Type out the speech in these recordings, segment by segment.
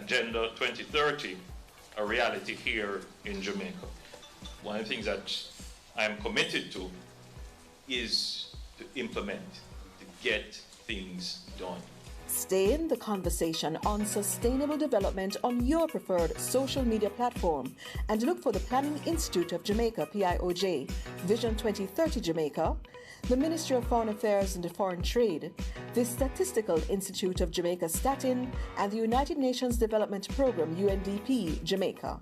Agenda 2030 a reality here in Jamaica. One of the things that I am committed to is to implement, to get things done. Stay in the conversation on sustainable development on your preferred social media platform and look for the Planning Institute of Jamaica, PIOJ, Vision 2030 Jamaica, the Ministry of Foreign Affairs and Foreign Trade, the Statistical Institute of Jamaica, Statin, and the United Nations Development Programme, UNDP, Jamaica.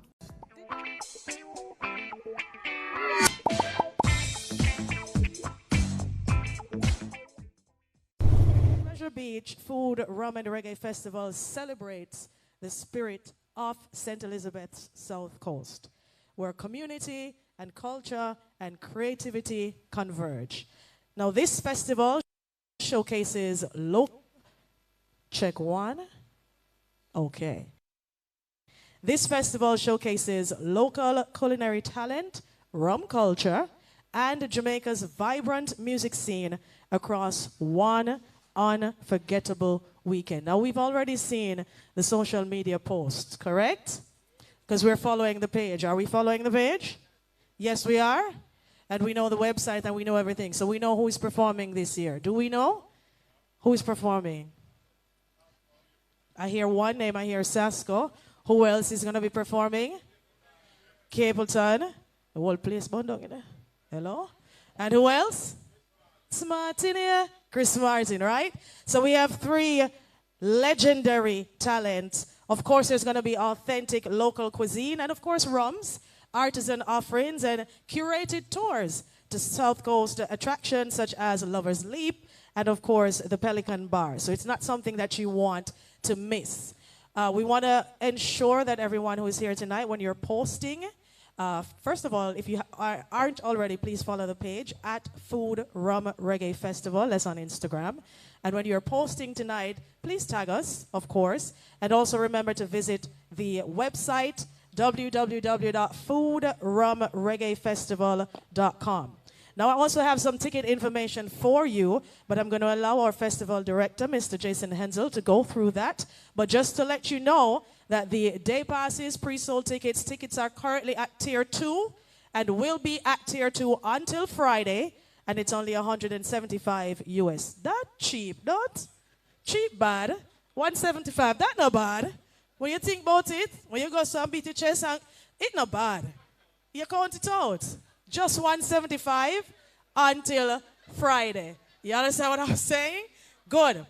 Beach Food, Rum and Reggae Festival celebrates the spirit of St. Elizabeth's South Coast, where community and culture and creativity converge. Now, this festival showcases Check one. Okay. This festival showcases local culinary talent, rum culture, and Jamaica's vibrant music scene across one unforgettable weekend. Now, we've already seen the social media posts, correct? Because we're following the page. Are we following the page? Yes, we are. And we know the website and we know everything. So we know who is performing this year. Do we know who is performing? I hear one name. I hear Sasko. Who else is going to be performing? Capleton. The whole place burned down, you know? Hello? And who else? Smart in here. Chris Martin, right? So we have three legendary talents. Of course, there's going to be authentic local cuisine and, of course, rums, artisan offerings, and curated tours to South Coast attractions such as Lover's Leap and, of course, the Pelican Bar. So it's not something that you want to miss. We want to ensure that everyone who is here tonight, when you're posting, first of all, if you aren't already, please follow the page at Food Rum Reggae Festival. That's on Instagram. And when you're posting tonight, please tag us, of course. And also remember to visit the website, www.foodrumreggaefestival.com. Now, I also have some ticket information for you, but I'm going to allow our festival director, Mr. Jason Hensel, to go through that. But just to let you know that the day passes, pre-sold tickets are currently at Tier 2 and will be at Tier 2 until Friday, and it's only $175 US. That cheap, not cheap bad. $175, that not bad. When you think about it, when you go some beat your chest, and it not bad. You count it out. Just $175 until Friday. You understand what I'm saying? Good.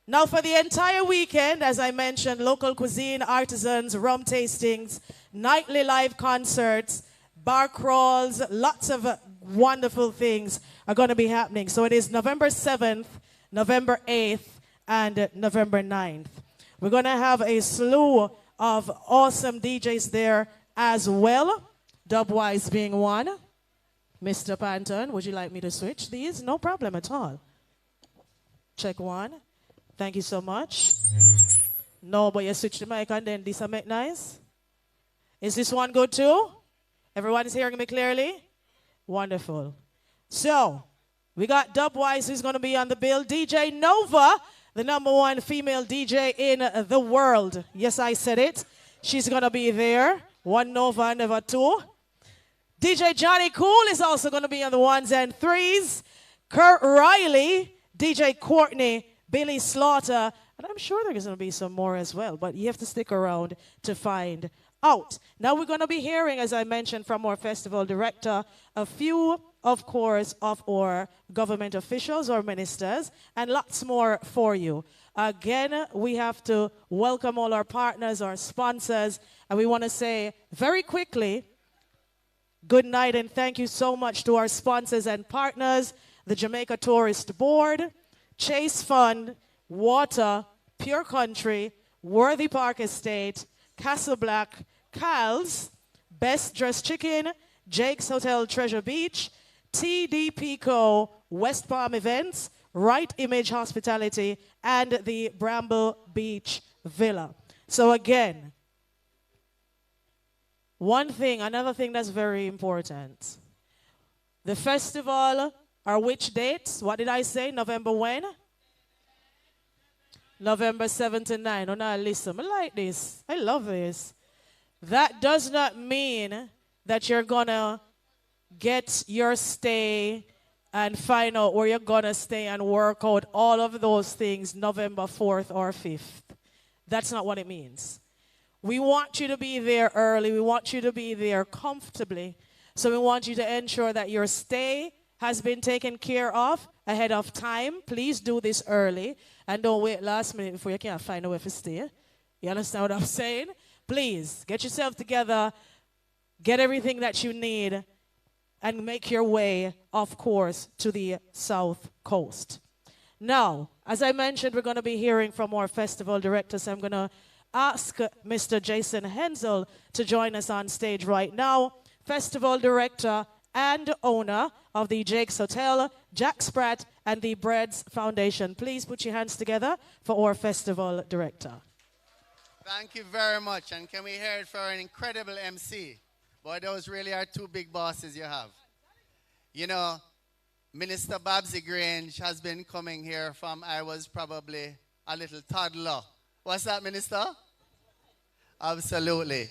Now for the entire weekend, as I mentioned, local cuisine, artisans, rum tastings, nightly live concerts, bar crawls, lots of wonderful things are going to be happening. So it is November 7th, November 8th, and November 9th. We're going to have a slew of awesome DJs there as well. Dubwise being one. Mr. Panton, would you like me to switch these? No problem at all. Check one. Thank you so much. No, but you switch the mic and then this will make nice. Is this one good too? Everyone is hearing me clearly? Wonderful. So, we got Dubwise who's going to be on the bill. DJ Nova, the #1 female DJ in the world. Yes, I said it. She's going to be there. One Nova, never two. DJ Johnny Cool is also going to be on the ones and threes. Kurt Riley, DJ Courtney, Billy Slaughter, and I'm sure there's going to be some more as well, but you have to stick around to find out. Now we're going to be hearing, as I mentioned, from our festival director, a few, of course, of our government officials or ministers, and lots more for you. Again, we have to welcome all our partners, our sponsors, and we want to say very quickly, good night and thank you so much to our sponsors and partners, the Jamaica Tourist Board, Chase Fund, Water, Pure Country, Worthy Park Estate, Castle Black, Cal's, Best Dressed Chicken, Jake's Hotel Treasure Beach, TDP Co, West Palm Events, Right Image Hospitality, and the Bramble Beach Villa. So again, another thing that's very important. The festival are which dates? What did I say? November when? November 7 to 9. Oh, now listen, I like this. I love this. That does not mean that you're going to get your stay and find out where you're going to stay and work out all of those things November 4th or 5th. That's not what it means. We want you to be there early. We want you to be there comfortably. So we want you to ensure that your stay has been taken care of ahead of time. Please do this early and don't wait last minute before you can't find a way to stay. You understand what I'm saying? Please get yourself together, get everything that you need, and make your way, of course, to the South Coast. Now, as I mentioned, we're going to be hearing from our festival directors. I'm going to ask Mr. Jason Hensel to join us on stage right now, festival director and owner of the Jake's Hotel, Jack Spratt, and the Breads Foundation. Please put your hands together for our festival director. Thank you very much. And can we hear it for an incredible MC? Boy, those really are two big bosses you have. You know, Minister Babsy Grange has been coming here from I was probably a little toddler. What's that, Minister? Absolutely.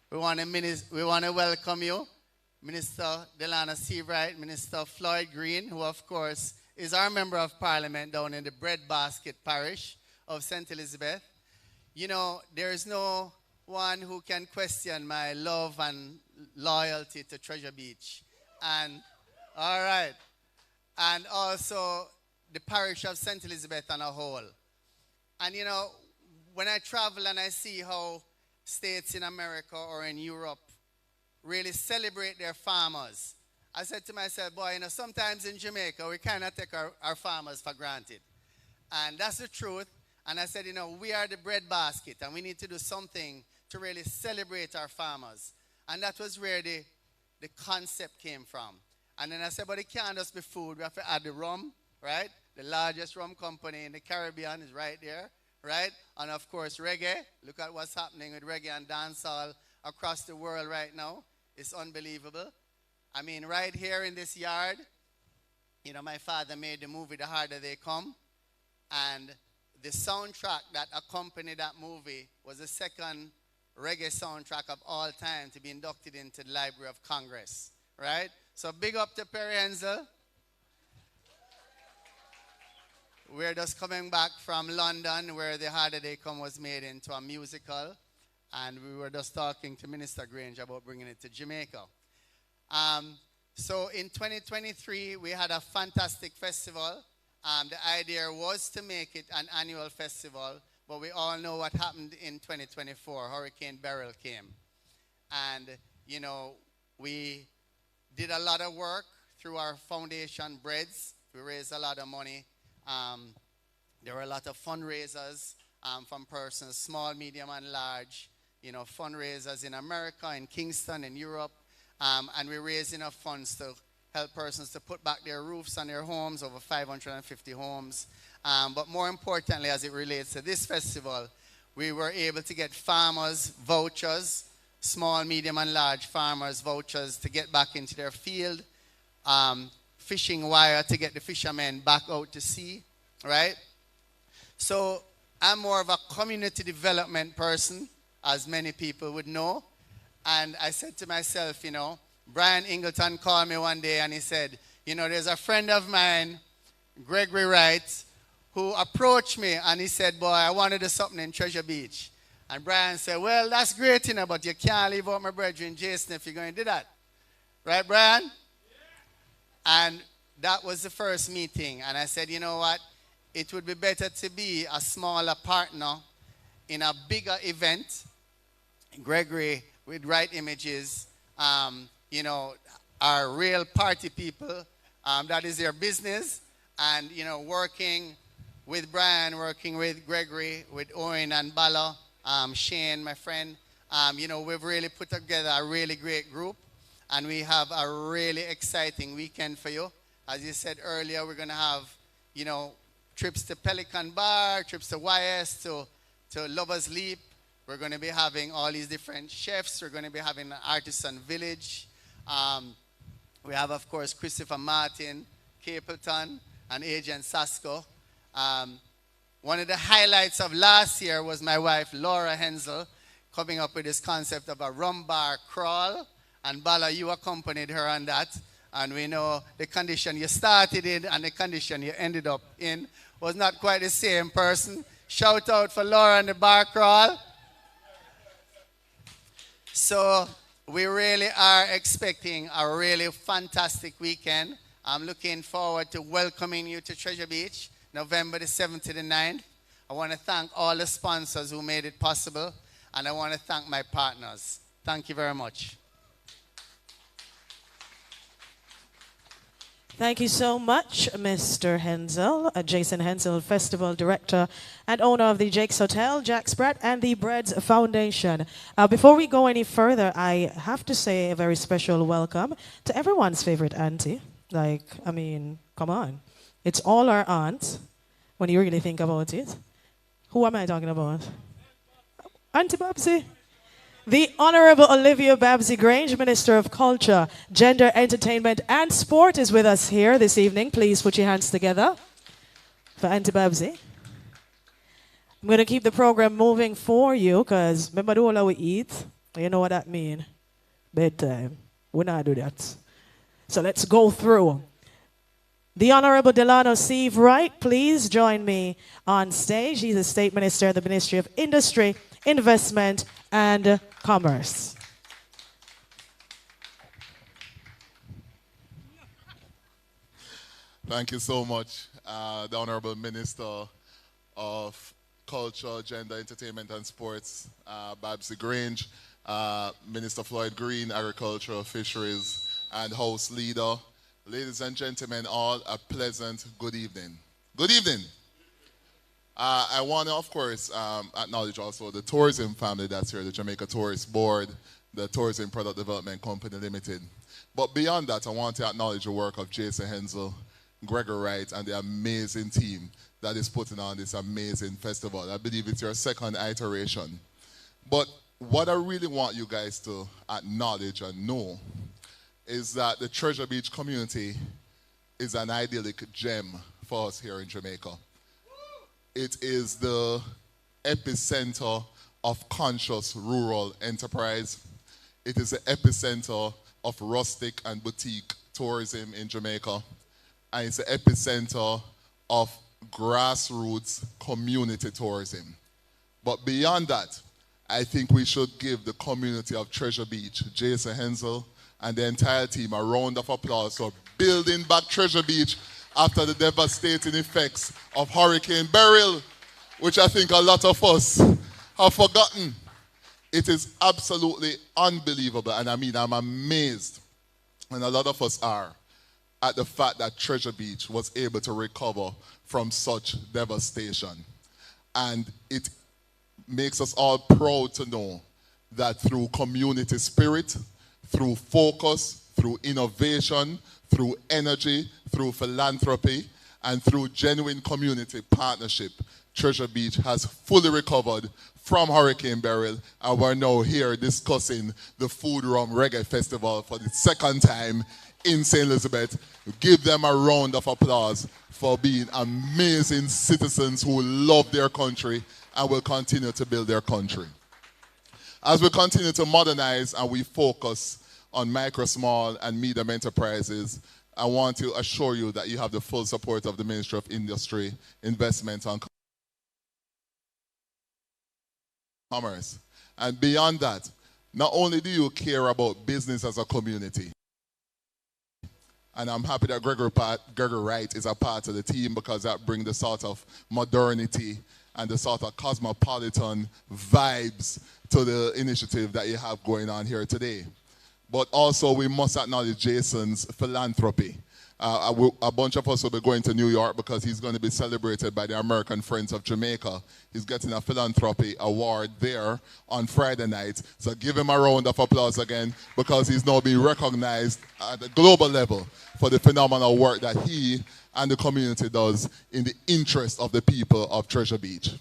We want to welcome you, Minister Delana Seabright, Minister Floyd Green, who of course is our Member of Parliament down in the Breadbasket Parish of St. Elizabeth. You know, there is no one who can question my love and loyalty to Treasure Beach. And, all right, and also the parish of St. Elizabeth on a whole. And, you know, when I travel and I see how states in America or in Europe really celebrate their farmers, I said to myself, boy, you know, sometimes in Jamaica, we kind of take our farmers for granted. And that's the truth. And I said, you know, we are the breadbasket, and we need to do something to really celebrate our farmers. And that was where the concept came from. And then I said, but it can't just be food. We have to add the rum, right? The largest rum company in the Caribbean is right there, right? And of course, reggae. Look at what's happening with reggae and dancehall across the world right now. It's unbelievable. I mean, right here in this yard, you know, my father made the movie The Harder They Come. And the soundtrack that accompanied that movie was the second reggae soundtrack of all time to be inducted into the Library of Congress, right? So big up to Perry Hensel. We're just coming back from London, where The Harder They Come was made into a musical. And we were just talking to Minister Grange about bringing it to Jamaica. So in 2023, we had a fantastic festival. The idea was to make it an annual festival, but we all know what happened in 2024. Hurricane Beryl came. And, you know, we did a lot of work through our foundation, Breads. We raised a lot of money. There were a lot of fundraisers from persons, small, medium, and large. You know, fundraisers in America, in Kingston, in Europe. And we raised enough funds to help persons to put back their roofs on their homes, over 550 homes. But more importantly, as it relates to this festival, we were able to get farmers vouchers, small, medium, and large farmers vouchers to get back into their field, fishing wire to get the fishermen back out to sea, right? So I'm more of a community development person, as many people would know. And I said to myself, you know, Brian Ingleton called me one day and he said, you know, there's a friend of mine, Gregory Wright, who approached me and he said, boy, I want to do something in Treasure Beach. And Brian said, well, that's great, you know, but you can't leave out my brethren Jason if you're going to do that. Right, Brian? Yeah. And that was the first meeting. And I said, you know what? It would be better to be a smaller partner in a bigger event. Gregory, with Right Images, you know, are real party people. That is their business. And, you know, working with Brian, working with Gregory, with Owen and Bala, Shane, my friend, you know, we've really put together a really great group. And we have a really exciting weekend for you. As you said earlier, we're going to have, you know, trips to Pelican Bar, trips to YS, to Lover's Leap. We're going to be having all these different chefs. We're going to be having an artisan village. We have, of course, Christopher Martin, Capleton, and Agent Sasko. One of the highlights of last year was my wife, Laura Hensel, coming up with this concept of a rum bar crawl. And Bala, you accompanied her on that. And we know the condition you started in and the condition you ended up in was not quite the same person. Shout out for Laura and the bar crawl. So we really are expecting a really fantastic weekend. I'm looking forward to welcoming you to Treasure Beach, November the 7th to the 9th. I want to thank all the sponsors who made it possible, and I want to thank my partners. Thank you very much. Thank you so much, Mr. Hensel, Jason Hensel, Festival Director and owner of the Jake's Hotel, Jack's Bread, and the Breads Foundation. Before we go any further, I have to say a very special welcome to everyone's favorite auntie. Like, I mean, come on. It's all our aunts, when you really think about it. Who am I talking about? Auntie Babsy. The Honorable Olivia Babsy Grange, Minister of Culture, Gender, Entertainment, and Sport is with us here this evening. Please put your hands together for Auntie Babsy. I'm going to keep the program moving for you because remember the whole we eat? You know what that means? Bedtime. We not do that. So let's go through. The Honorable Delano Steve Wright, please join me on stage. He's the State Minister of the Ministry of Industry, Investment, and Commerce. Thank you so much, the Honorable Minister of Culture, Gender, Entertainment and Sports, Babsy Grange, Minister Floyd Green, Agriculture, Fisheries, and House Leader. Ladies and gentlemen, all a pleasant good evening. Good evening. I want to, of course, acknowledge also the tourism family that's here, the Jamaica Tourist Board, the Tourism Product Development Company Limited. But beyond that, I want to acknowledge the work of Jason Hensel, Gregor Wright, and the amazing team that is putting on this amazing festival. I believe it's your second iteration. But what I really want you guys to acknowledge and know is that the Treasure Beach community is an idyllic gem for us here in Jamaica. It is the epicenter of conscious rural enterprise. It is the epicenter of rustic and boutique tourism in Jamaica. And it's the epicenter of grassroots community tourism. But beyond that, I think we should give the community of Treasure Beach, Jason Hensel, and the entire team a round of applause for building back Treasure Beach after the devastating effects of Hurricane Beryl, which I think a lot of us have forgotten. It is absolutely unbelievable, and I mean, I'm amazed, and a lot of us are, at the fact that Treasure Beach was able to recover from such devastation. And it makes us all proud to know that through community spirit, through focus, through innovation, through energy, through philanthropy, and through genuine community partnership, Treasure Beach has fully recovered from Hurricane Beryl, and we're now here discussing the Food Rum Reggae Festival for the second time in St. Elizabeth. Give them a round of applause for being amazing citizens who love their country and will continue to build their country. As we continue to modernize and we focus on micro, small, and medium enterprises, I want to assure you that you have the full support of the Ministry of Industry, Investment, and Commerce. And beyond that, not only do you care about business as a community, and I'm happy that Gregor Wright is a part of the team because that brings the sort of modernity and the sort of cosmopolitan vibes to the initiative that you have going on here today. But also we must acknowledge Jason's philanthropy. A bunch of us will be going to New York because he's going to be celebrated by the American Friends of Jamaica. He's getting a philanthropy award there on Friday night. So give him a round of applause again because he's now being recognized at the global level for the phenomenal work that he and the community does in the interest of the people of Treasure Beach.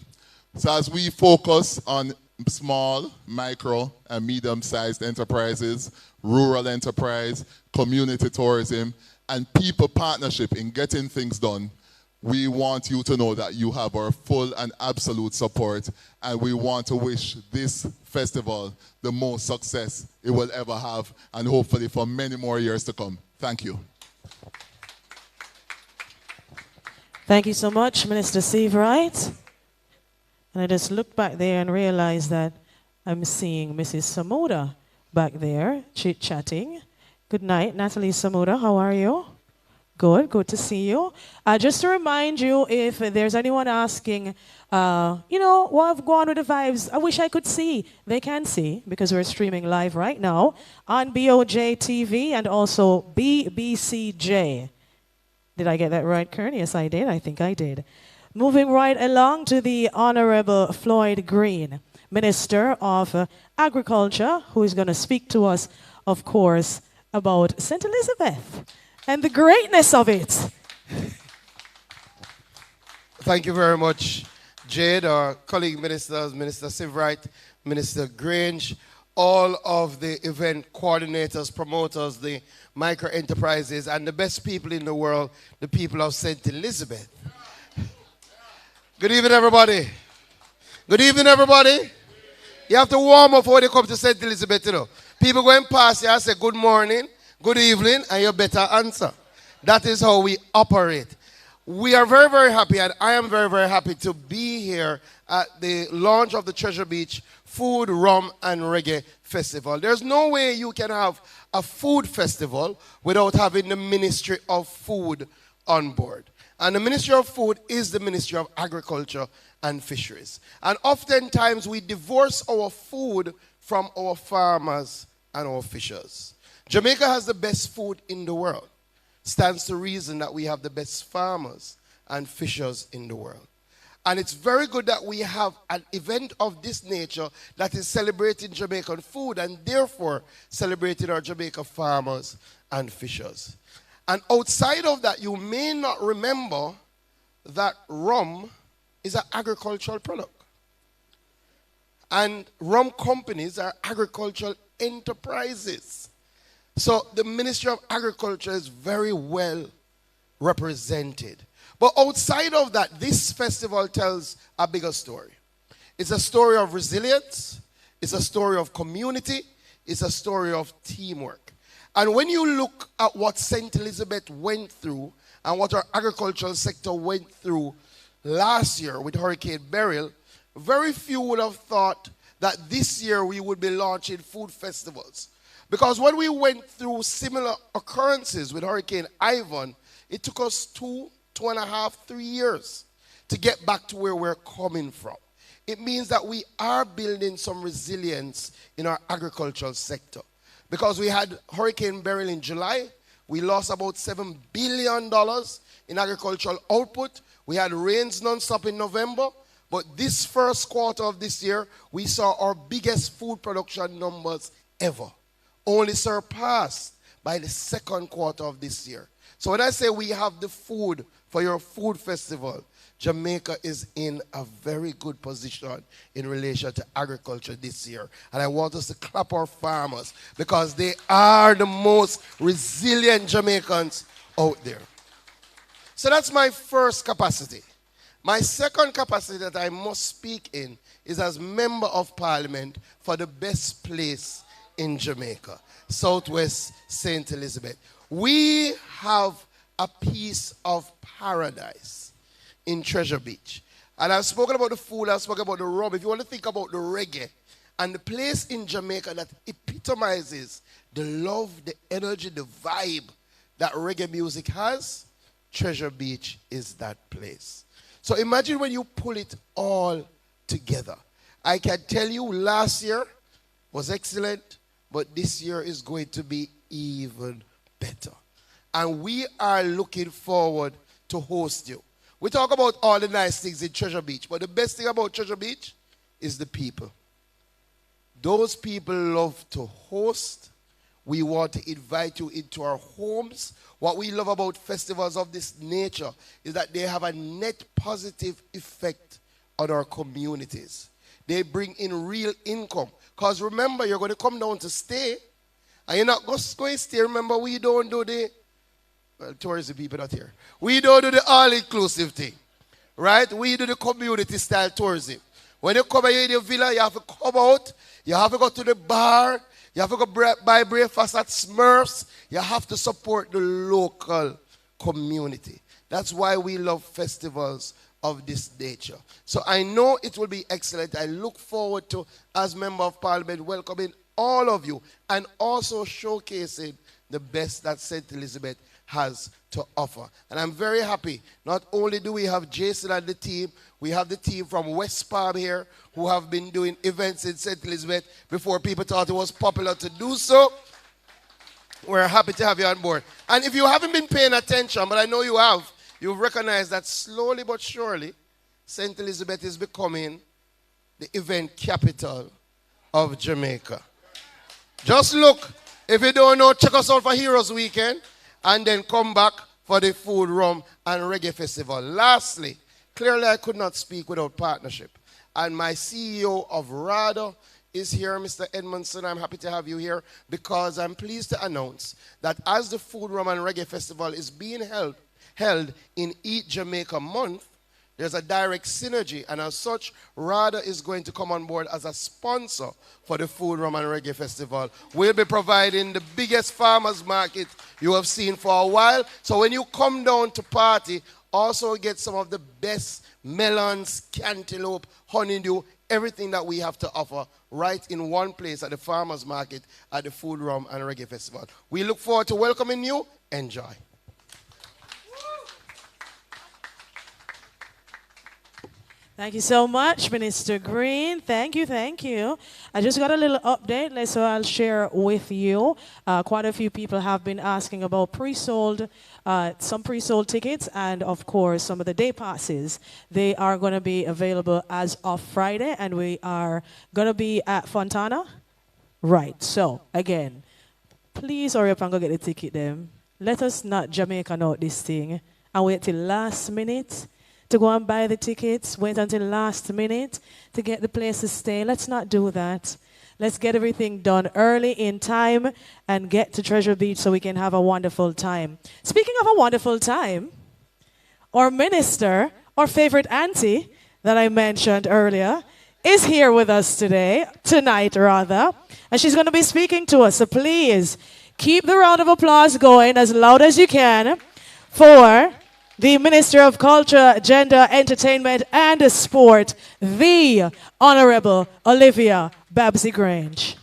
So as we focus on small, micro, and medium-sized enterprises, rural enterprise, community tourism, and people partnership in getting things done, We want you to know that you have our full and absolute support, and we want to wish this festival the most success it will ever have, and hopefully for many more years to come. Thank you. Thank you so much, Minister Seabright. And I just looked back there and realized that I'm seeing Mrs. Samuda back there chit-chatting. Good night, Natalie Samuda. How are you? Good, good to see you. Just to remind you, if there's anyone asking, you know, what have gone with the vibes? I wish I could see. They can see because we're streaming live right now on BOJ TV and also PBCJ. Did I get that right, Kern? Yes, I did. I think I did. Moving right along to the Honorable Floyd Green, Minister of Agriculture, who is going to speak to us, of course, about St. Elizabeth and the greatness of it. Thank you very much, Jade, our colleague ministers, Minister Seabright, Minister Grange, all of the event coordinators, promoters, the micro enterprises, and the best people in the world, the people of St. Elizabeth. Good evening, everybody. Good evening, everybody. You have to warm up before they come to St. Elizabeth, you know. People going past you and say good morning, good evening, and you better answer. That is how we operate. We are very, very happy, and I am very, very happy to be here at the launch of the Treasure Beach Food, Rum, and Reggae Festival. There's no way you can have a food festival without having the Ministry of Food on board. And the Ministry of Food is the Ministry of Agriculture and Fisheries. And oftentimes we divorce our food from our farmers and our fishers. Jamaica has the best food in the world. Stands to reason that we have the best farmers and fishers in the world. And it's very good that we have an event of this nature that is celebrating Jamaican food and therefore celebrating our Jamaica farmers and fishers. And outside of that, you may not remember that rum is an agricultural product. And rum companies are agricultural enterprises. So the Ministry of Agriculture is very well represented. But outside of that, this festival tells a bigger story. It's a story of resilience. It's a story of community. It's a story of teamwork. And when you look at what St. Elizabeth went through and what our agricultural sector went through last year with Hurricane Beryl, very few would have thought that this year we would be launching food festivals. Because when we went through similar occurrences with Hurricane Ivan, it took us 2.5, 3 years to get back to where we're coming from. It means that we are building some resilience in our agricultural sector. Because we had Hurricane Beryl in July, we lost about $7 billion in agricultural output. We had rains non-stop in November. But this first quarter of this year, we saw our biggest food production numbers ever, only surpassed by the second quarter of this year. So when I say we have the food for your food festival, Jamaica is in a very good position in relation to agriculture this year. And I want us to clap our farmers because they are the most resilient Jamaicans out there. So that's my first capacity. My second capacity that I must speak in is as Member of Parliament for the best place in Jamaica, Southwest St. Elizabeth. We have a piece of paradise in Treasure Beach. And I've spoken about the food, I've spoken about the rum. If you want to think about the reggae and the place in Jamaica that epitomizes the love, the energy, the vibe that reggae music has, Treasure Beach is that place. So imagine when you pull it all together. I can tell you last year was excellent, but this year is going to be even better. And we are looking forward to host you. We talk about all the nice things in Treasure Beach, but the best thing about Treasure Beach is the people. Those people love to host. We want to invite you into our homes. What we love about festivals of this nature is that they have a net positive effect on our communities. They bring in real income. Because remember, you're going to come down to stay. And you're not just going to stay. Remember, we don't do the well, tourism people not here. We don't do the all-inclusive thing, right? We do the community-style tourism. When you come here in your villa, you have to come out, you have to go to the bar, you have to go buy breakfast at Smurfs, you have to support the local community. That's why we love festivals of this nature. So I know it will be excellent. I look forward to, as Member of Parliament, welcoming all of you and also showcasing the best that St. Elizabeth has to offer. And I'm very happy. Not only do we have Jason and the team, we have the team from West Palm here who have been doing events in St. Elizabeth before people thought it was popular to do so. We're happy to have you on board. And if you haven't been paying attention, but I know you have, you've recognized that slowly but surely, St. Elizabeth is becoming the event capital of Jamaica. Just look. If you don't know, check us out for Heroes Weekend and then come back for the Food, Rum and Reggae Festival. Lastly, clearly I could not speak without partnership. And my CEO of RADA is here, Mr. Edmondson. I'm happy to have you here because I'm pleased to announce that as the Food, Rum and Reggae Festival is being held in Eat Jamaica month, there's a direct synergy, and as such, RADA is going to come on board as a sponsor for the Food, Rum and Reggae Festival. We'll be providing the biggest farmers market you have seen for a while. So when you come down to party, also get some of the best melons, cantaloupe, honeydew, everything that we have to offer right in one place at the farmers market at the Food, Rum and Reggae Festival. We look forward to welcoming you. Enjoy. Thank you so much, Minister Green. Thank you, thank you. I just got a little update, so I'll share with you. Quite a few people have been asking about pre-sold, some pre-sold tickets, and of course, some of the day passes. They are going to be available as of Friday, and we are going to be at Fontana. Right, so again, please hurry up and go get the ticket then. Let us not Jamaican out this thing and wait till last minute to go and buy the tickets, wait until last minute to get the place to stay. Let's not do that. Let's get everything done early in time and get to Treasure Beach so we can have a wonderful time. Speaking of a wonderful time, our minister, our favorite auntie that I mentioned earlier, is here with us tonight, and she's going to be speaking to us. So please keep the round of applause going as loud as you can for the Minister of Culture, Gender, Entertainment, and Sport, the Honorable Olivia Babsy-Grange.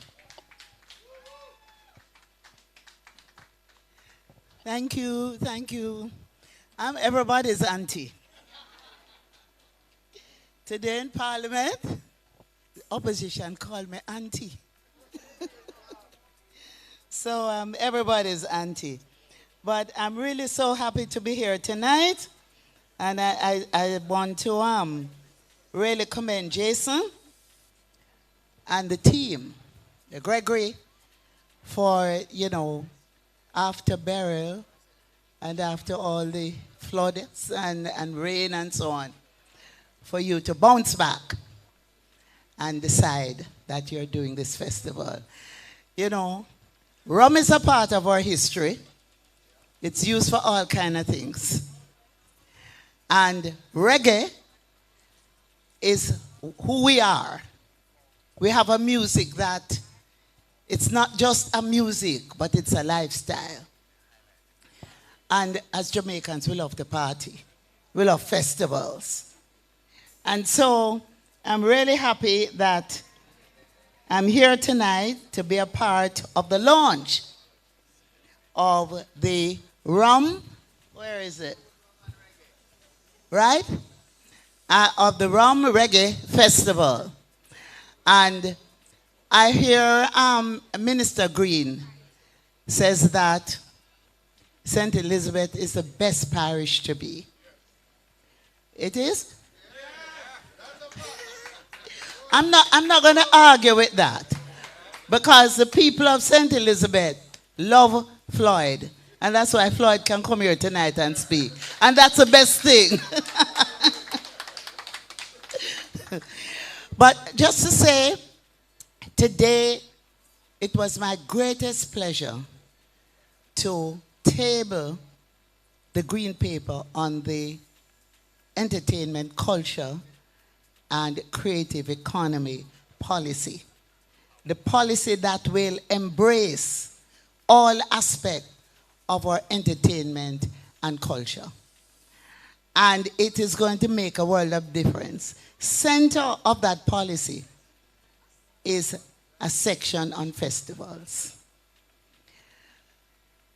Thank you, thank you. I'm everybody's auntie. Today in Parliament, the opposition called me auntie. So I'm everybody's auntie. But I'm really so happy to be here tonight. And I want to really commend Jason and the team, Gregory, for, after burial and after all the floods and rain and so on, for you to bounce back and decide that you're doing this festival. Rum is a part of our history. It's used for all kind of things. And reggae is who we are. We have a music that it's not just a music, but it's a lifestyle. And as Jamaicans, we love to party. We love festivals. And so I'm really happy that I'm here tonight to be a part of the launch of the Rum, where is it? Right? Of the Rum Reggae Festival. And I hear Minister Green says that St. Elizabeth is the best parish to be. It is? I'm not going to argue with that, because the people of St. Elizabeth love Floyd, and that's why Floyd can come here tonight and speak, and that's the best thing. But just to say, today it was my greatest pleasure to table the green paper on the entertainment, culture, and creative economy policy. The policy that will embrace all aspects of our entertainment and culture. And it is going to make a world of difference. Center of that policy is a section on festivals.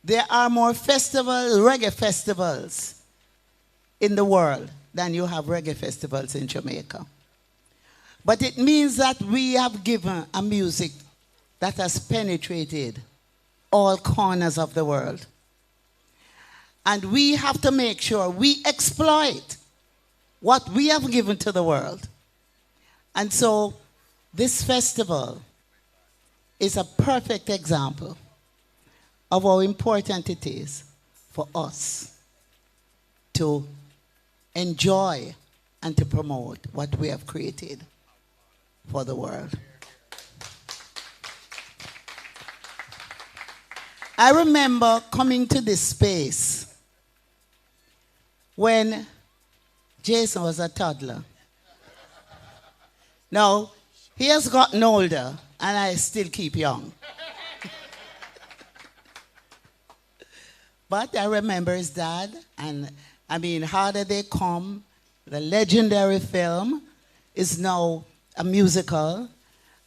There are more festivals, reggae festivals in the world than you have reggae festivals in Jamaica. But it means that we have given a music that has penetrated all corners of the world. And we have to make sure we exploit what we have given to the world. And so this festival is a perfect example of how important it is for us to enjoy and to promote what we have created for the world. I remember coming to this space when Jason was a toddler. Now, he has gotten older, and I still keep young. But I remember his dad, and I mean, How Did They Come, the legendary film, is now a musical,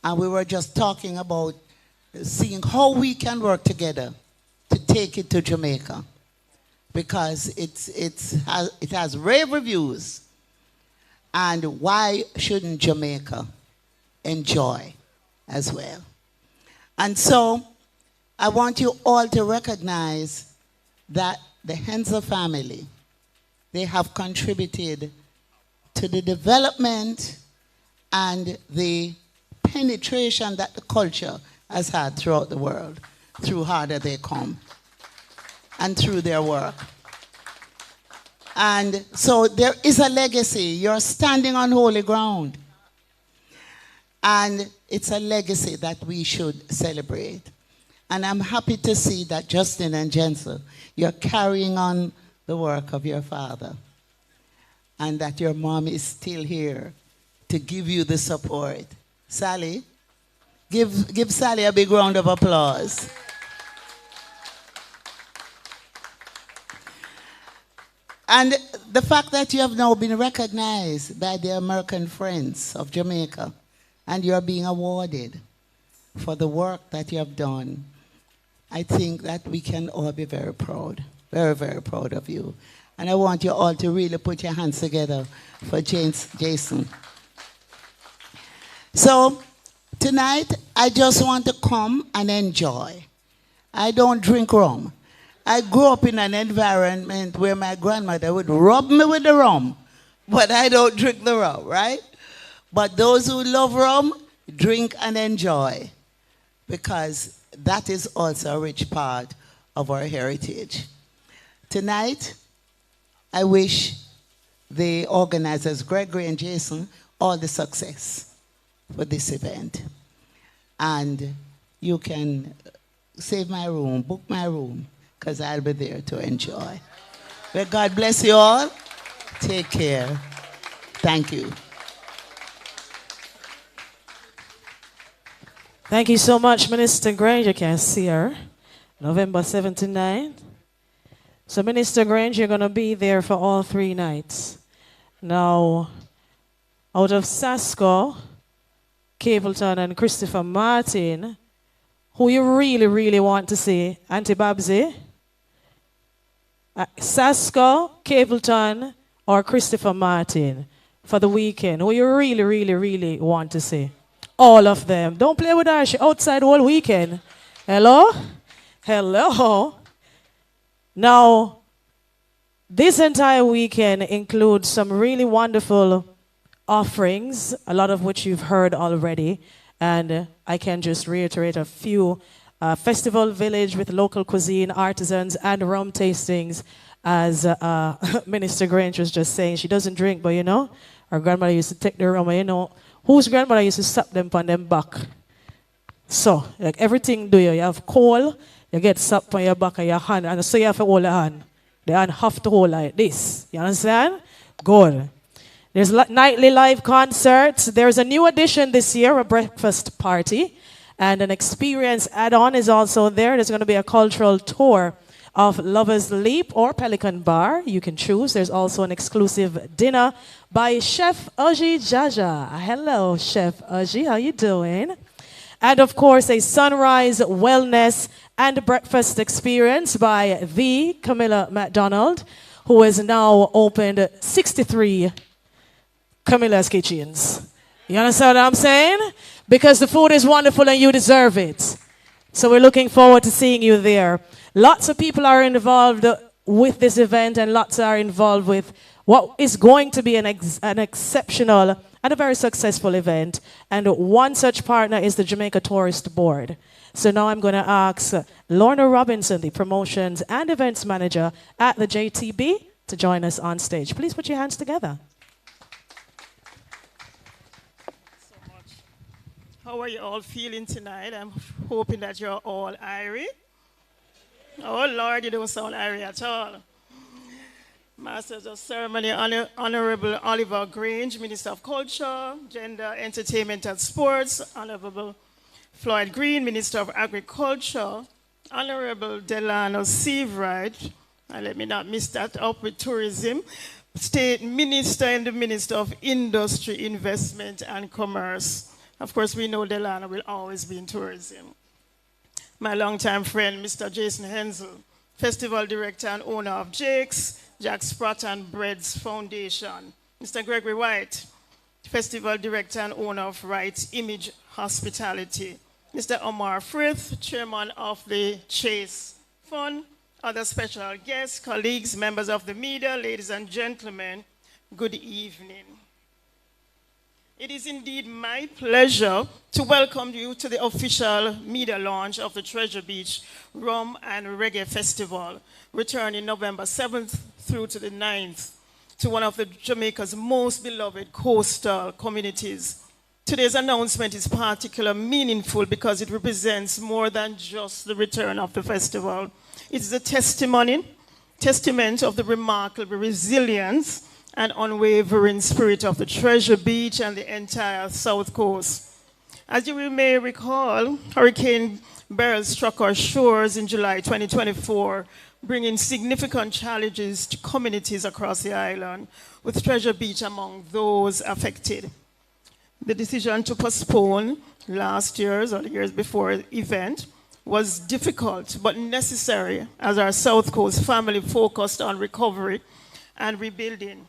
and we were just talking about seeing how we can work together to take it to Jamaica, because it has rave reviews, and why shouldn't Jamaica enjoy as well? And so I want you all to recognize that the Hensel family, they have contributed to the development and the penetration that the culture has had throughout the world, through How Did They Come and through their work. And so there is a legacy. You're standing on holy ground. And it's a legacy that we should celebrate. And I'm happy to see that Justin and Jensel, you're carrying on the work of your father. And that your mom is still here to give you the support. Sally, give Sally a big round of applause. And the fact that you have now been recognized by the American Friends of Jamaica, and you're being awarded for the work that you have done, I think that we can all be very proud, very, very proud of you. And I want you all to really put your hands together for Jason. So tonight, I just want to come and enjoy. I don't drink rum. I grew up in an environment where my grandmother would rub me with the rum, but I don't drink the rum, right? But those who love rum, drink and enjoy, because that is also a rich part of our heritage. Tonight, I wish the organizers, Gregory and Jason, all the success for this event. And you can save my room, book my room, because I'll be there to enjoy. Well, God bless you all. Take care. Thank you. Thank you so much, Minister Grange. You can see her. November 7 to 9. So, Minister Grange, you're going to be there for all 3 nights. Now, out of Sasco, Capleton, and Christopher Martin, who you really, really want to see? Auntie Babsy? Sasco, Capleton, or Christopher Martin for the weekend? Who you really, really, really want to see? All of them. Don't play with her. She's outside all weekend. Hello? Hello? Now, this entire weekend includes some really wonderful offerings, a lot of which you've heard already. And I can just reiterate a few. Festival Village with local cuisine, artisans, and rum tastings. As Minister Grange was just saying, she doesn't drink, but you know, her grandmother used to take the rum, and you know, whose grandmother used to slap them on them back? So, like everything do you have coal, you get slapped on your back and your hand, and so you have to hold your hand. They don't have to hold like this. You understand? Good. There's nightly live concerts. There's a new addition this year, a breakfast party. And an experience add-on is also there. There's going to be a cultural tour of Lover's Leap or Pelican Bar. You can choose. There's also an exclusive dinner by Chef Oji Jaja. Hello, Chef Oji. How you doing? And of course, a sunrise wellness and breakfast experience by the Camilla McDonald, who has now opened 63 Camilla's Kitchens. You understand what I'm saying? Because the food is wonderful and you deserve it. So we're looking forward to seeing you there. Lots of people are involved with this event, and lots are involved with what is going to be an exceptional and a very successful event. And one such partner is the Jamaica Tourist Board. So now I'm going to ask Lorna Robinson, the Promotions and Events Manager at the JTB, to join us on stage. Please put your hands together. How are you all feeling tonight? I'm hoping that you're all irie. Oh, Lord, you don't sound irie at all. Masters of Ceremony, Honorable Oliver Grange, Minister of Culture, Gender, Entertainment and Sports, Honorable Floyd Green, Minister of Agriculture, Honorable Delano Seavright, and let me not miss that up with Tourism, State Minister and the Minister of Industry, Investment and Commerce. Of course, we know Delano will always be in tourism. My longtime friend, Mr. Jason Hensel, Festival Director and owner of Jack Spratt and Breads Foundation. Mr. Gregory White, Festival Director and owner of Wright Image Hospitality. Mr. Omar Frith, Chairman of the Chase Fund. Other special guests, colleagues, members of the media, ladies and gentlemen, good evening. It is indeed my pleasure to welcome you to the official media launch of the Treasure Beach Rum and Reggae Festival, returning November 7th through to the 9th to one of the Jamaica's most beloved coastal communities. Today's announcement is particularly meaningful because it represents more than just the return of the festival. It is a testament of the remarkable resilience and unwavering spirit of the Treasure Beach and the entire South Coast. As you may recall, Hurricane Beryl struck our shores in July 2024, bringing significant challenges to communities across the island, with Treasure Beach among those affected. The decision to postpone last year's or the years before event was difficult but necessary as our South Coast family focused on recovery and rebuilding.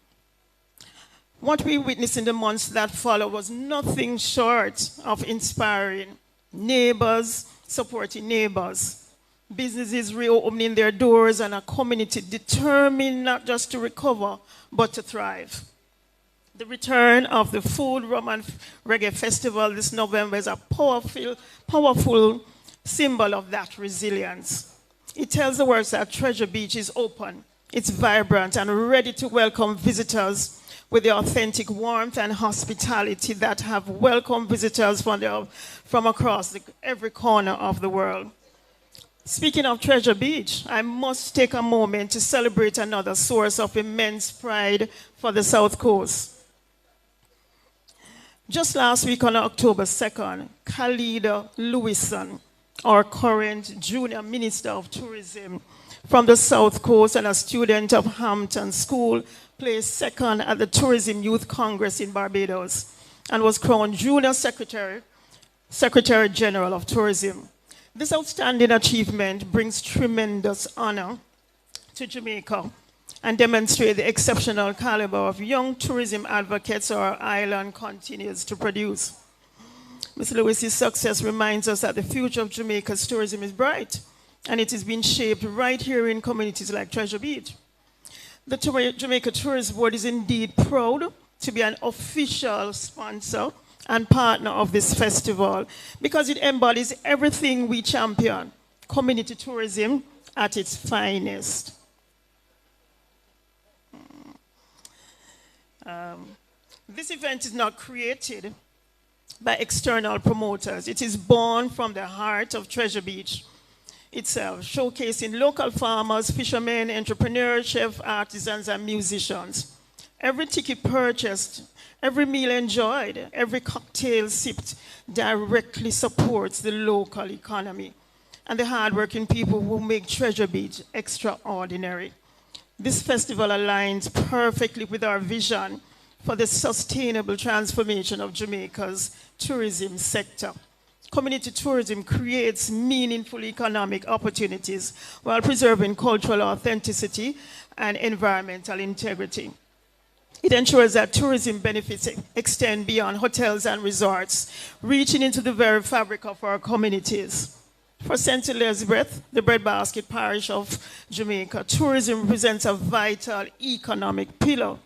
What we witnessed in the months that followed was nothing short of inspiring. Neighbors supporting neighbors, businesses reopening their doors, and a community determined not just to recover, but to thrive. The return of the Food, Rum and Reggae Festival this November is a powerful symbol of that resilience. It tells the world that Treasure Beach is open, it's vibrant, and ready to welcome visitors with the authentic warmth and hospitality that have welcomed visitors from across every corner of the world. Speaking of Treasure Beach, I must take a moment to celebrate another source of immense pride for the South Coast. Just last week on October 2nd, Khalida Lewison, our current Junior Minister of Tourism from the South Coast and a student of Hampton School, placed second at the Tourism Youth Congress in Barbados and was crowned Junior Secretary General of Tourism. This outstanding achievement brings tremendous honor to Jamaica and demonstrates the exceptional caliber of young tourism advocates our island continues to produce. Ms. Lewis's success reminds us that the future of Jamaica's tourism is bright, and it is being shaped right here in communities like Treasure Beach. The Jamaica Tourist Board is indeed proud to be an official sponsor and partner of this festival because it embodies everything we champion, community tourism at its finest. This event is not created by external promoters. It is born from the heart of Treasure Beach. itself, showcasing local farmers, fishermen, entrepreneurs, chefs, artisans, and musicians. Every ticket purchased, every meal enjoyed, every cocktail sipped directly supports the local economy and the hardworking people who make Treasure Beach extraordinary. This festival aligns perfectly with our vision for the sustainable transformation of Jamaica's tourism sector. Community tourism creates meaningful economic opportunities while preserving cultural authenticity and environmental integrity. It ensures that tourism benefits extend beyond hotels and resorts, reaching into the very fabric of our communities. For St. Elizabeth, the breadbasket parish of Jamaica, tourism represents a vital economic pillar.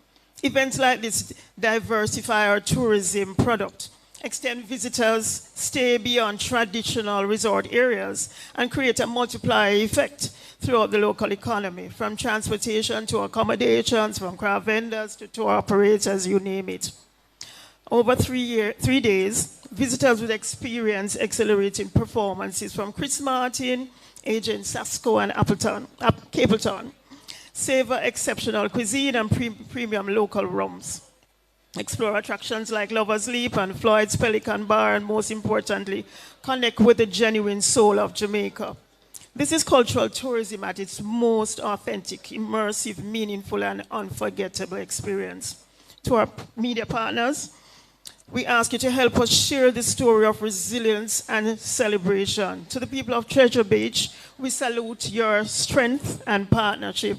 Events like this diversify our tourism product, extend visitors, stay beyond traditional resort areas, and create a multiplier effect throughout the local economy, from transportation to accommodations, from craft vendors to tour operators, you name it. Over 3 days, visitors will experience exhilarating performances from Chris Martin, Agent Sasco, and Capleton. Savor exceptional cuisine and premium local rums. Explore attractions like Lover's Leap and Floyd's Pelican Bar, and most importantly, connect with the genuine soul of Jamaica. This is cultural tourism at its most authentic, immersive, meaningful, and unforgettable experience. To our media partners, we ask you to help us share the story of resilience and celebration. To the people of Treasure Beach, we salute your strength and partnership.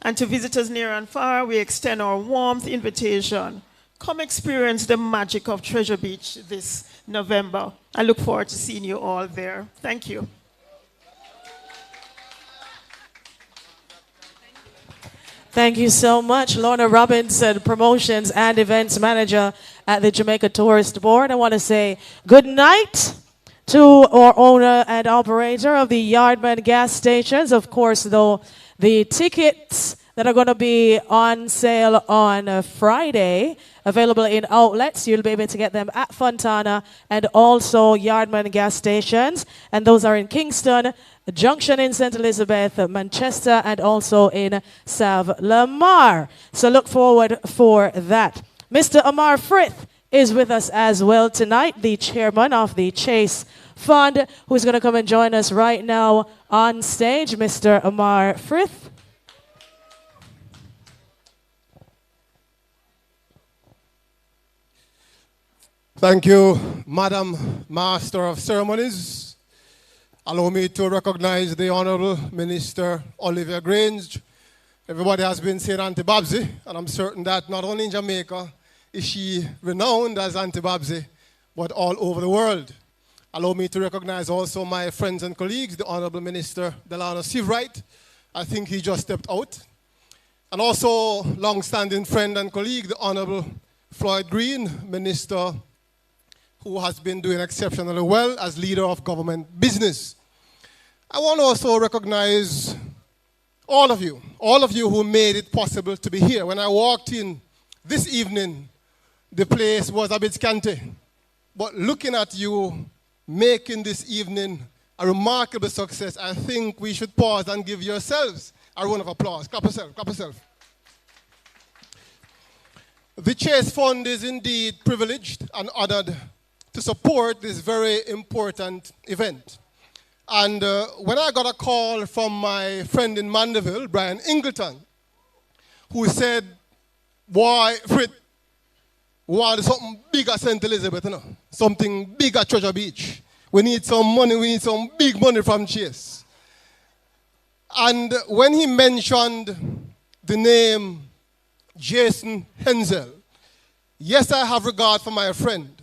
And to visitors near and far, we extend our warmth invitation. Come experience the magic of Treasure Beach this November. I look forward to seeing you all there. Thank you. Thank you so much, Lorna Robinson, Promotions and Events Manager at the Jamaica Tourist Board. I want to say good night to our owner and operator of the Yardman gas stations. Of course, though, the tickets that are going to be on sale on Friday, available in outlets. You'll be able to get them at Fontana and also Yardman gas stations. And those are in Kingston, Junction in St. Elizabeth, Manchester, and also in Sav-Lamar. So look forward for that. Mr. Amar Frith is with us as well tonight, the chairman of the Chase Fund, who's going to come and join us right now on stage. Mr. Amar Frith. Thank you, Madam Master of Ceremonies. Allow me to recognize the Honorable Minister Olivia Grange. Everybody has been saying Auntie Babsy, and I'm certain that not only in Jamaica is she renowned as Auntie Babsy, but all over the world. Allow me to recognize also my friends and colleagues, the Honorable Minister Delano Seawright. I think he just stepped out. And also long-standing friend and colleague, the Honorable Floyd Green, Minister, who has been doing exceptionally well as leader of government business. I want to also recognize all of you who made it possible to be here. When I walked in this evening, the place was a bit scanty. But looking at you making this evening a remarkable success, I think we should pause and give yourselves a round of applause. Clap yourself, clap yourself. The Chase Fund is indeed privileged and honored to support this very important event. And when I got a call from my friend in Mandeville, Brian Ingleton, who said, boy, Fred, we want something big at St. Elizabeth, you know? Something big at Treasure Beach. We need some money, we need some big money from Chase. And when he mentioned the name Jason Hensel, yes, I have regard for my friend.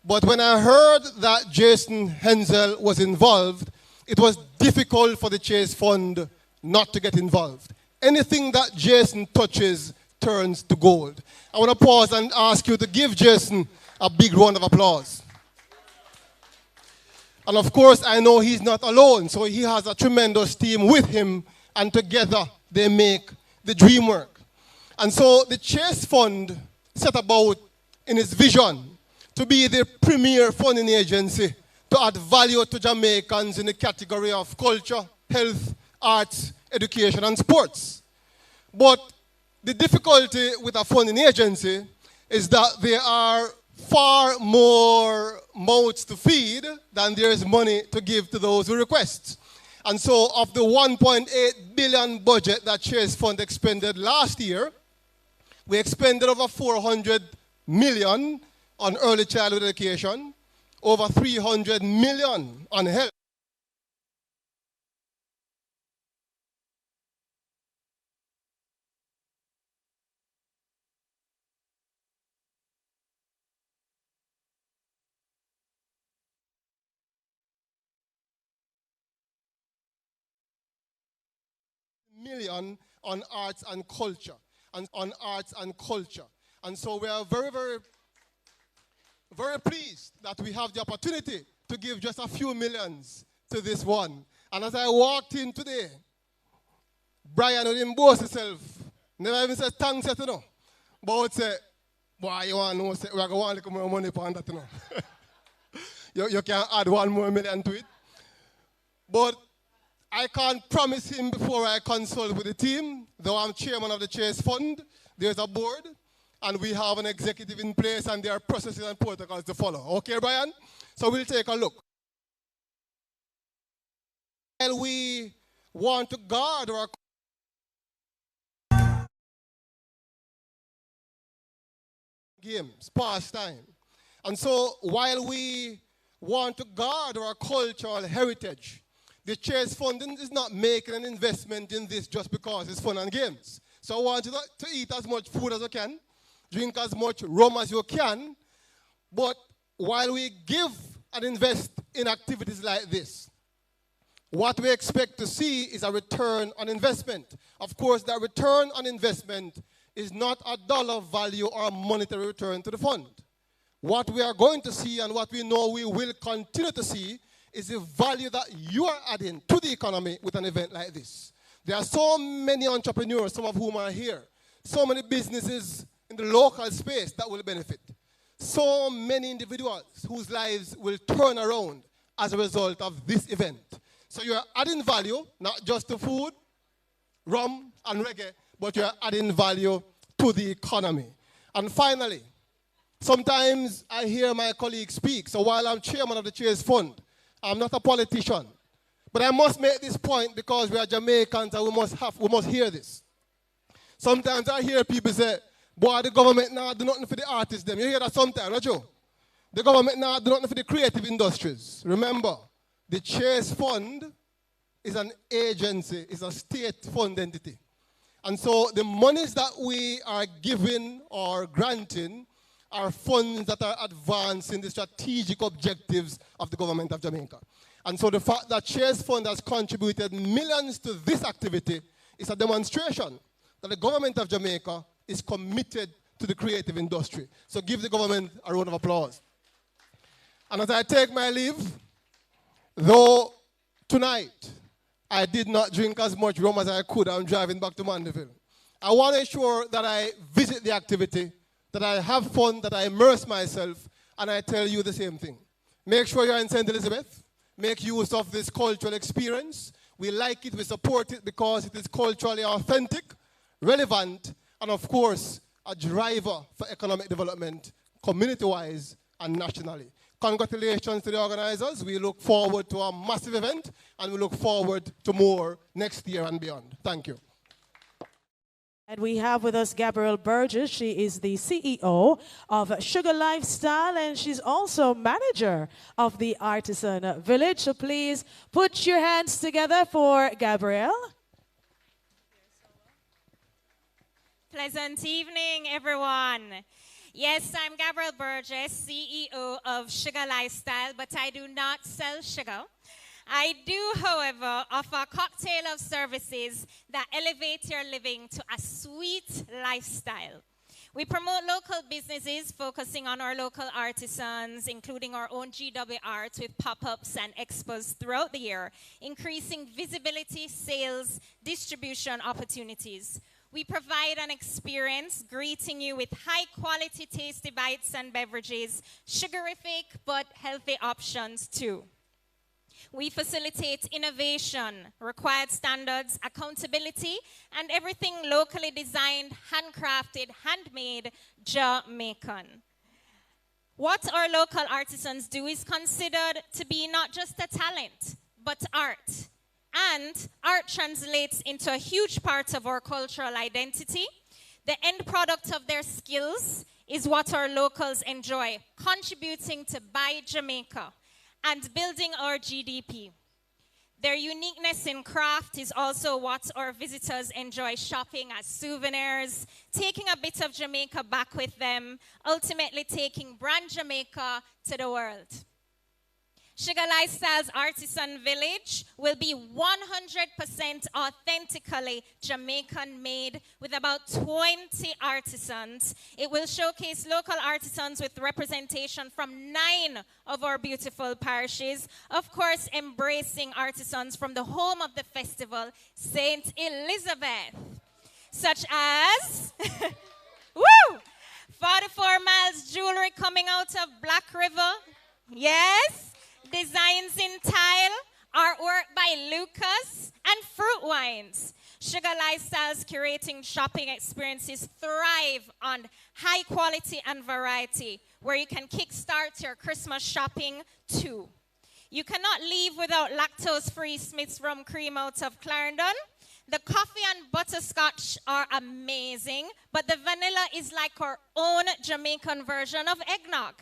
But when I heard that Jason Hensel was involved, it was difficult for the Chase Fund not to get involved. Anything that Jason touches turns to gold. I want to pause and ask you to give Jason a big round of applause. And of course, I know he's not alone, so he has a tremendous team with him, and together they make the dream work. And so the Chase Fund set about in its vision to be the premier funding agency to add value to Jamaicans in the category of culture, health, arts, education, and sports. But the difficulty with a funding agency is that there are far more mouths to feed than there is money to give to those who request. And so of the 1.8 billion budget that Chase Fund expended last year, we expended over 400 million on early childhood education, over 300 million on health. Million on arts and culture, and so we are very, very, very pleased that we have the opportunity to give just a few millions to this one. And as I walked in today, Brian didn't boast himself, never even said thanks yet, you know. But would say, boy, you want to know, we're going to more money for that, you know. you can add 1 more million to it. But I can't promise him before I consult with the team, though I'm chairman of the Chase Fund. There's a board, and we have an executive in place, and there are processes and protocols to follow. Okay, Brian? So we'll take a look. While we want to guard our games, pastime, and so while we want to guard our cultural heritage, the Chase Fund is not making an investment in this just because it's fun and games. So I want you to eat as much food as you can, drink as much rum as you can, but while we give and invest in activities like this, what we expect to see is a return on investment. Of course, that return on investment is not a dollar value or a monetary return to the fund. What we are going to see and what we know we will continue to see is the value that you are adding to the economy with an event like this. There are so many entrepreneurs, some of whom are here, so many businesses in the local space that will benefit, so many individuals whose lives will turn around as a result of this event. So you are adding value, not just to food, rum, and reggae, but you are adding value to the economy. And finally, sometimes I hear my colleagues speak. So while I'm chairman of the Chase Fund, I'm not a politician, but I must make this point because we are Jamaicans and we must hear this. Sometimes I hear people say, boy, the government now do nothing for the artists them. You hear that sometimes, don't you? The government now do nothing for the creative industries. Remember, the Chase Fund is an agency, is a state fund entity. And so the monies that we are giving or granting are funds that are advancing the strategic objectives of the government of Jamaica. And so the fact that Chase Fund has contributed millions to this activity is a demonstration that the government of Jamaica is committed to the creative industry. So give the government a round of applause. And as I take my leave, though tonight I did not drink as much rum as I could, I'm driving back to Mandeville, I want to ensure that I visit the activity, that I have fun, that I immerse myself, and I tell you the same thing. Make sure you're in St. Elizabeth. Make use of this cultural experience. We like it, we support it because it is culturally authentic, relevant, and of course, a driver for economic development, community-wise and nationally. Congratulations to the organizers. We look forward to a massive event, and we look forward to more next year and beyond. Thank you. And we have with us Gabrielle Burgess. She is the CEO of Sugar Lifestyle, and she's also manager of the Artisan Village. So please put your hands together for Gabrielle. Pleasant evening, everyone. Yes, I'm Gabrielle Burgess, CEO of Sugar Lifestyle, but I do not sell sugar. I do, however, offer a cocktail of services that elevate your living to a sweet lifestyle. We promote local businesses, focusing on our local artisans, including our own GW Art with pop-ups and expos throughout the year, increasing visibility, sales, distribution opportunities. We provide an experience greeting you with high-quality, tasty bites and beverages, sugarific but healthy options too. We facilitate innovation, required standards, accountability, and everything locally designed, handcrafted, handmade, Jamaican. What our local artisans do is considered to be not just a talent, but art. And art translates into a huge part of our cultural identity. The end product of their skills is what our locals enjoy, contributing to Buy Jamaica and building our GDP. Their uniqueness in craft is also what our visitors enjoy shopping as souvenirs, taking a bit of Jamaica back with them, ultimately taking brand Jamaica to the world. Sugar Lifestyle's Artisan Village will be 100% authentically Jamaican made with about 20 artisans. It will showcase local artisans with representation from 9 of our beautiful parishes. Of course, embracing artisans from the home of the festival, St. Elizabeth, such as, woo! 44 Miles Jewelry coming out of Black River. Yes. Designs in tile, artwork by Lucas, and fruit wines. Sugar Lifestyles curating shopping experiences thrive on high quality and variety, where you can kickstart your Christmas shopping too. You cannot leave without lactose-free Smith's Rum Cream out of Clarendon. The coffee and butterscotch are amazing, but the vanilla is like our own Jamaican version of eggnog.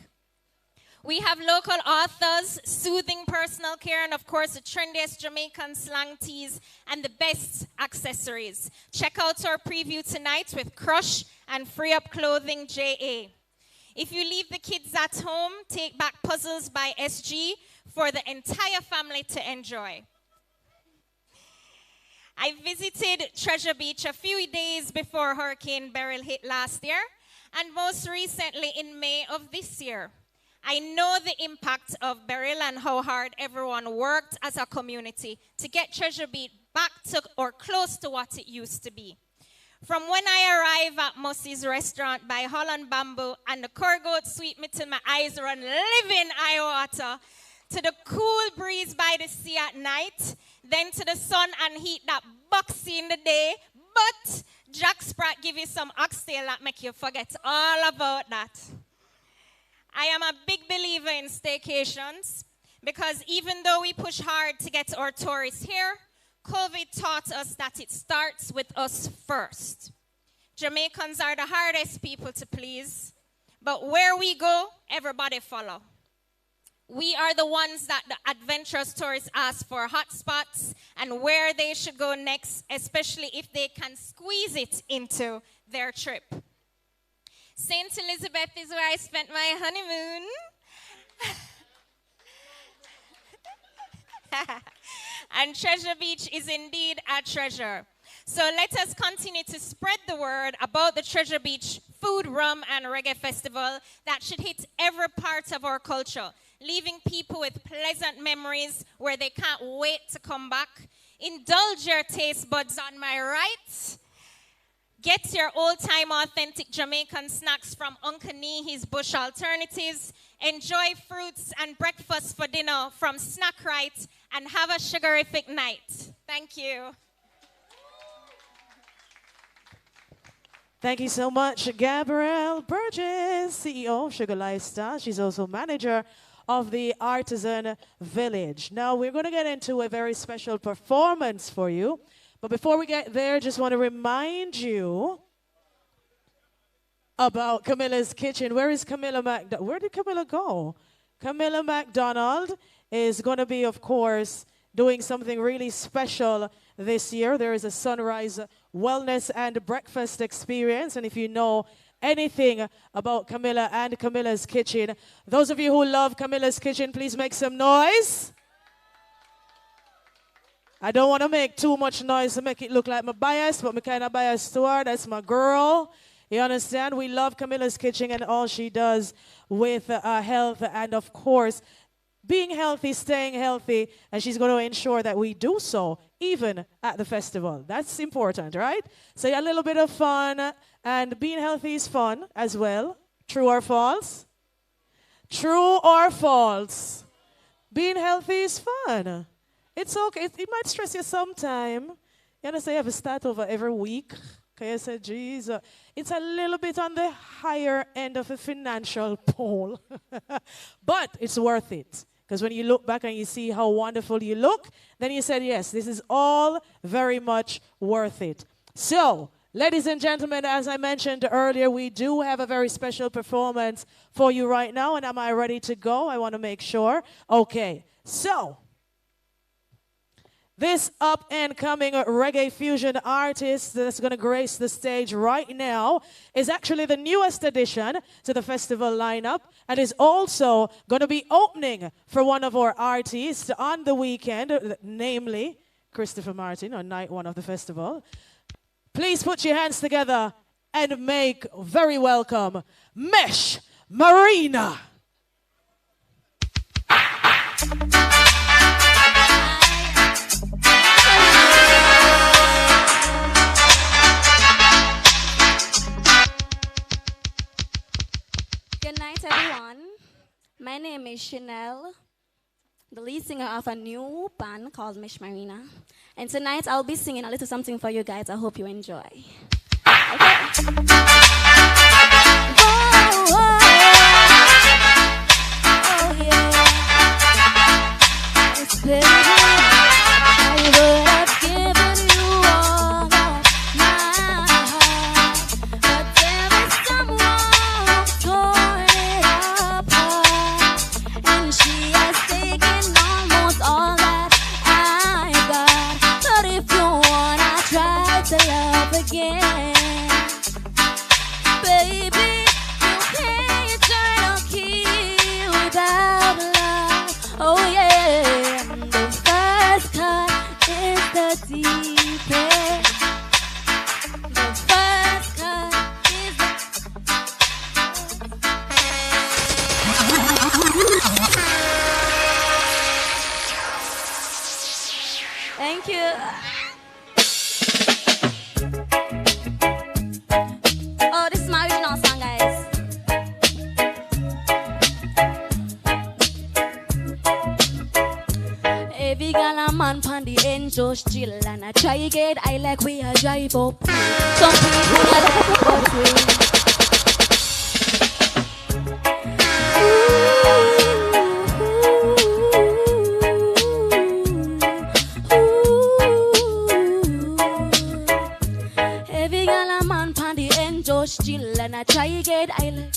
We have local authors, soothing personal care, and of course the trendiest Jamaican slang teas and the best accessories. Check out our preview tonight with Crush and Free Up Clothing JA. If you leave the kids at home, take back Puzzles by SG for the entire family to enjoy. I visited Treasure Beach a few days before Hurricane Beryl hit last year, and most recently in May of this year. I know the impact of Beryl and how hard everyone worked as a community to get Treasure Beach back to or close to what it used to be. From when I arrive at Mussie's restaurant by Holland Bamboo and the Corgoat sweep me till my eyes run living eye water, to the cool breeze by the sea at night, then to the sun and heat that boxy in the day, but Jack Spratt give you some oxtail that make you forget all about that. I am a big believer in staycations because even though we push hard to get our tourists here, COVID taught us that it starts with us first. Jamaicans are the hardest people to please, but where we go, everybody follow. We are the ones that the adventurous tourists ask for hotspots and where they should go next, especially if they can squeeze it into their trip. St. Elizabeth is where I spent my honeymoon. And Treasure Beach is indeed a treasure. So let us continue to spread the word about the Treasure Beach Food, Rum, and Reggae Festival that should hit every part of our culture, leaving people with pleasant memories where they can't wait to come back. Indulge your taste buds on my right. Get your old-time authentic Jamaican snacks from Uncle Nee's Bush Alternatives. Enjoy fruits and breakfast for dinner from Snack Right and have a sugarific night. Thank you. Thank you so much, Gabrielle Burgess, CEO of Sugar Lifestyle. She's also manager of the Artisan Village. Now, we're going to get into a very special performance for you. But before we get there, just want to remind you about Camilla's Kitchen. Where is Camilla McDonald? Where did Camilla go? Camilla McDonald is going to be, of course, doing something really special this year. There is a sunrise wellness and breakfast experience. And if you know anything about Camilla and Camilla's Kitchen, those of you who love Camilla's Kitchen, please make some noise. I don't want to make too much noise to make it look like my bias, but I'm kind of biased to her. That's my girl. You understand? We love Camilla's Kitchen and all she does with health and, of course, being healthy, staying healthy, and she's going to ensure that we do so even at the festival. That's important, right? So a little bit of fun, and being healthy is fun as well. True or false? True or false? Being healthy is fun. It's okay. It might stress you sometime. You understand? You have to start over every week. Okay, I said, Jesus. It's a little bit on the higher end of a financial pole. But it's worth it. Because when you look back and you see how wonderful you look, then you said, yes, this is all very much worth it. So, ladies and gentlemen, as I mentioned earlier, we do have a very special performance for you right now. And am I ready to go? I want to make sure. Okay, so this up-and-coming reggae fusion artist that's going to grace the stage right now is actually the newest addition to the festival lineup and is also going to be opening for one of our artists on the weekend, namely Christopher Martin on night one of the festival. Please put your hands together and make very welcome Mesh Marina. Good night, everyone. My name is Chanel, the lead singer of a new band called Mesh Marina. And tonight I'll be singing a little something for you guys. I hope you enjoy. Okay. Oh, yeah. It's baby, I would have given you all of my heart. But there was someone who tore it apart. And she has taken almost all that I got. But if you wanna try to love again, baby, you can't turn a key without love. Oh yeah, the first cut is the deepest. The first cut is the... Thank you. Oh, this is my original song, guys. Every girl a man pon the end just chill, and I try get I like we a drive up. Some people a like up we. Every girl a man pon the end just chill, and I try get I like.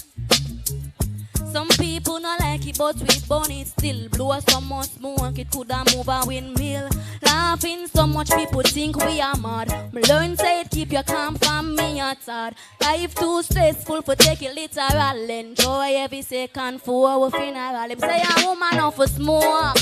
Some people not like it, but we burn it still. Blow so much smoke, it coulda move a windmill. Laughing so much, people think we are mad. Me learn say it keep you calm from me a thought. Life too stressful for take it literal. Enjoy every second for our funeral. Him say a woman off for smoke.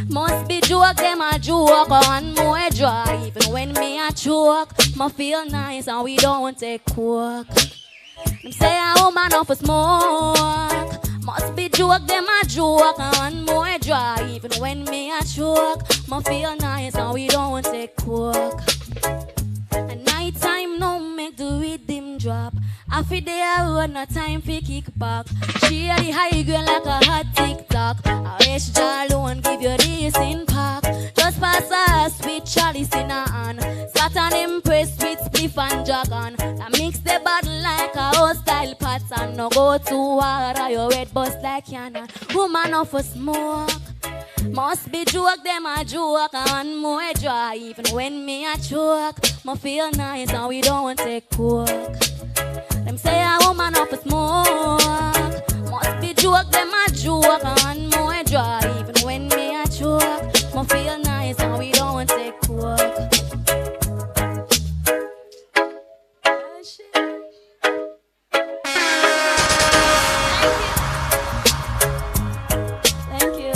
Must be joke, them a joke, and more dry. Even when me a choke, me feel nice and we don't take coke. Them say a woman off for smoke. Must be joke, them a joke, and more dry. Even when me a choke, me feel nice and we don't take coke. And night time no make the rhythm drop. After they run no time for kick back. She a the high grade like a hot TikTok. I wish Jah alone give you this impact. Just pass a sweet chalice in her hand. Start and impress with spliff and dragon. I mix the bottle like a hostile pattern. No go too hard or your red bust like cannon. Woman off for smoke. Must be joke, them a joke, and more dry. Even when me a choke, me feel nice and we don't take coke. Them say a woman up a smoke. Must be joke, them a joke, and more dry. Even when me a choke, me feel nice and we don't take coke. Thank you.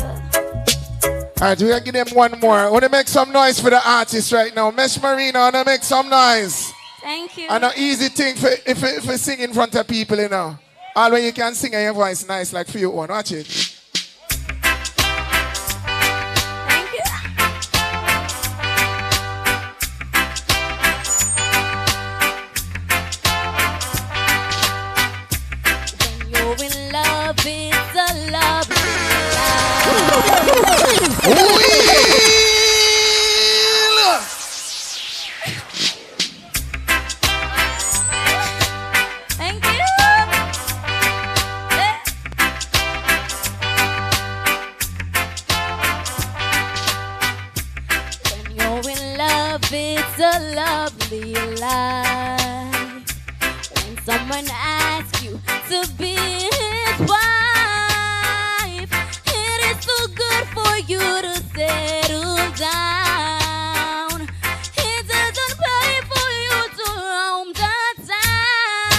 All right, we're going to give them one more. I want to make some noise for the artist right now. Mesh Marina, I want to make some noise. Thank you. And an easy thing for if sing in front of people, you know. All when you can sing and your voice nice like for you one. Watch it. Thank you. It's a lovely life when someone asks you to be his wife. It is so good for you to settle down. It doesn't pay for you to roam the town.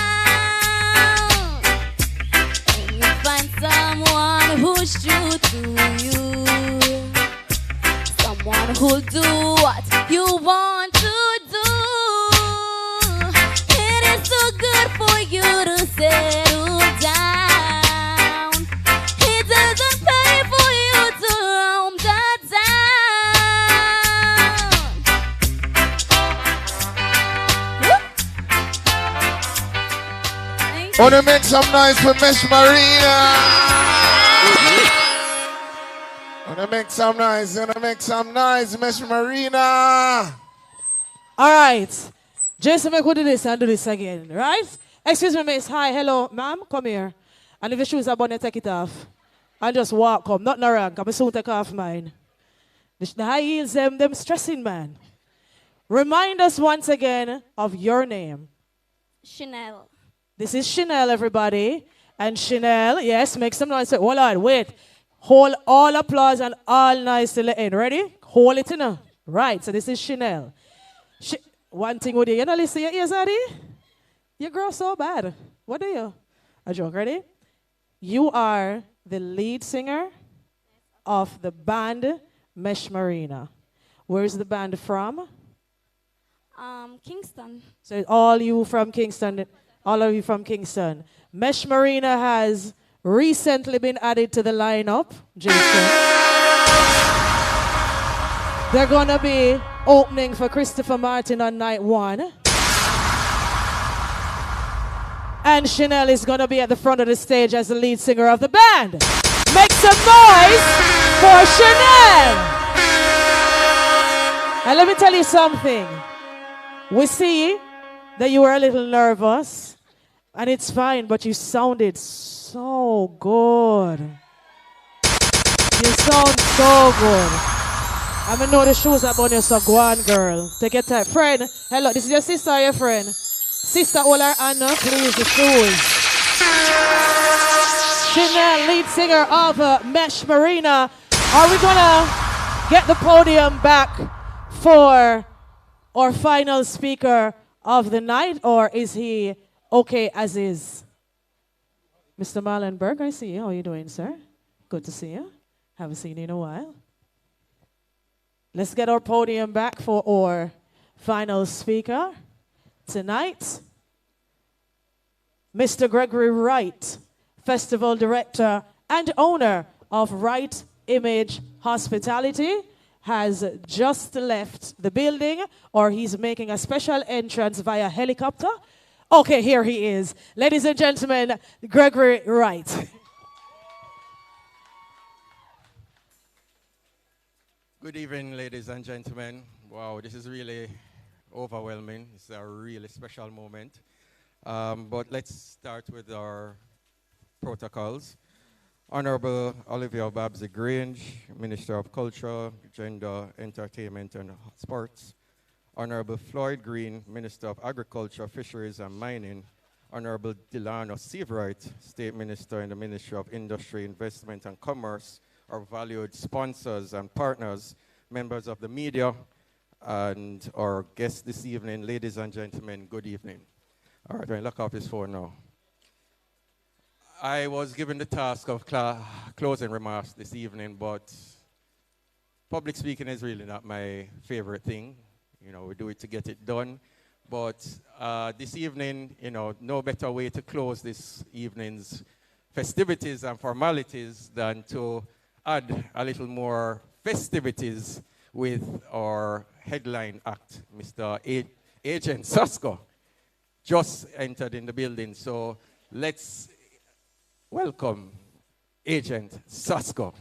And you find someone who's true to you, someone who'll do what you want to do. It is so good for you to settle down. It doesn't pay for you to roam the town. Wanna make some noise for Miss Marina? Wanna make some noise, Miss Marina. All right. Jason, make we do this and do this again, right? Excuse me, miss. Hi, hello, ma'am. Come here. And if your shoes are bunny, take it off. And just walk up. Not no wrong. I'm soon take off mine. The high heels, them stressing, man. Remind us once again of your name. Chanel. This is Chanel, everybody. And Chanel, yes, make some noise. Hold on, wait. Hold all applause and all nice till the end. Ready? Hold it in. Right, so this is Chanel. One thing with you, you know, listen, your ears, Addy? You grow so bad. What do you? A joke, ready? You are the lead singer of the band Mesh Marina. Where's the band from? Kingston. So all you from Kingston, all of you from Kingston. Mesh Marina has recently been added to the lineup, Jason. They're gonna be opening for Christopher Martin on night 1. And Chanel is gonna be at the front of the stage as the lead singer of the band. Make some noise for Chanel! And let me tell you something. We see that you were a little nervous, and it's fine, but you sounded so good. You sound so good. I mean, know the shoes are on you, so go on, girl. Take your time. Friend, hello, this is your sister or your friend? Sister, hold her hand up, please, the shoes. Chanel, lead singer of Mesh Marina. Are we gonna get the podium back for our final speaker of the night, or is he okay as is? Mr. Marlenberg, I see you. How are you doing, sir? Good to see you. Haven't seen you in a while. Let's get our podium back for our final speaker tonight. Mr. Gregory Wright, Festival Director and owner of Wright Image Hospitality, has just left the building, or he's making a special entrance via helicopter. Okay, here he is. Ladies and gentlemen, Gregory Wright. Good evening, ladies and gentlemen. Wow, this is really overwhelming. It's a really special moment. But let's start with our protocols. Honorable Olivia Babsy Grange, Minister of Culture, Gender, Entertainment and Sports. Honorable Floyd Green, Minister of Agriculture, Fisheries and Mining. Honorable Delano Seavright, State Minister in the Ministry of Industry, Investment and Commerce. Our valued sponsors and partners, members of the media, and our guests this evening. Ladies and gentlemen, good evening. All right, lock off his phone now. I was given the task of closing remarks this evening, but public speaking is really not my favorite thing. You know, we do it to get it done. But this evening, you know, no better way to close this evening's festivities and formalities than to add a little more festivities with our headline act. Mr. Agent Sasko just entered in the building, so let's welcome Agent Sasko.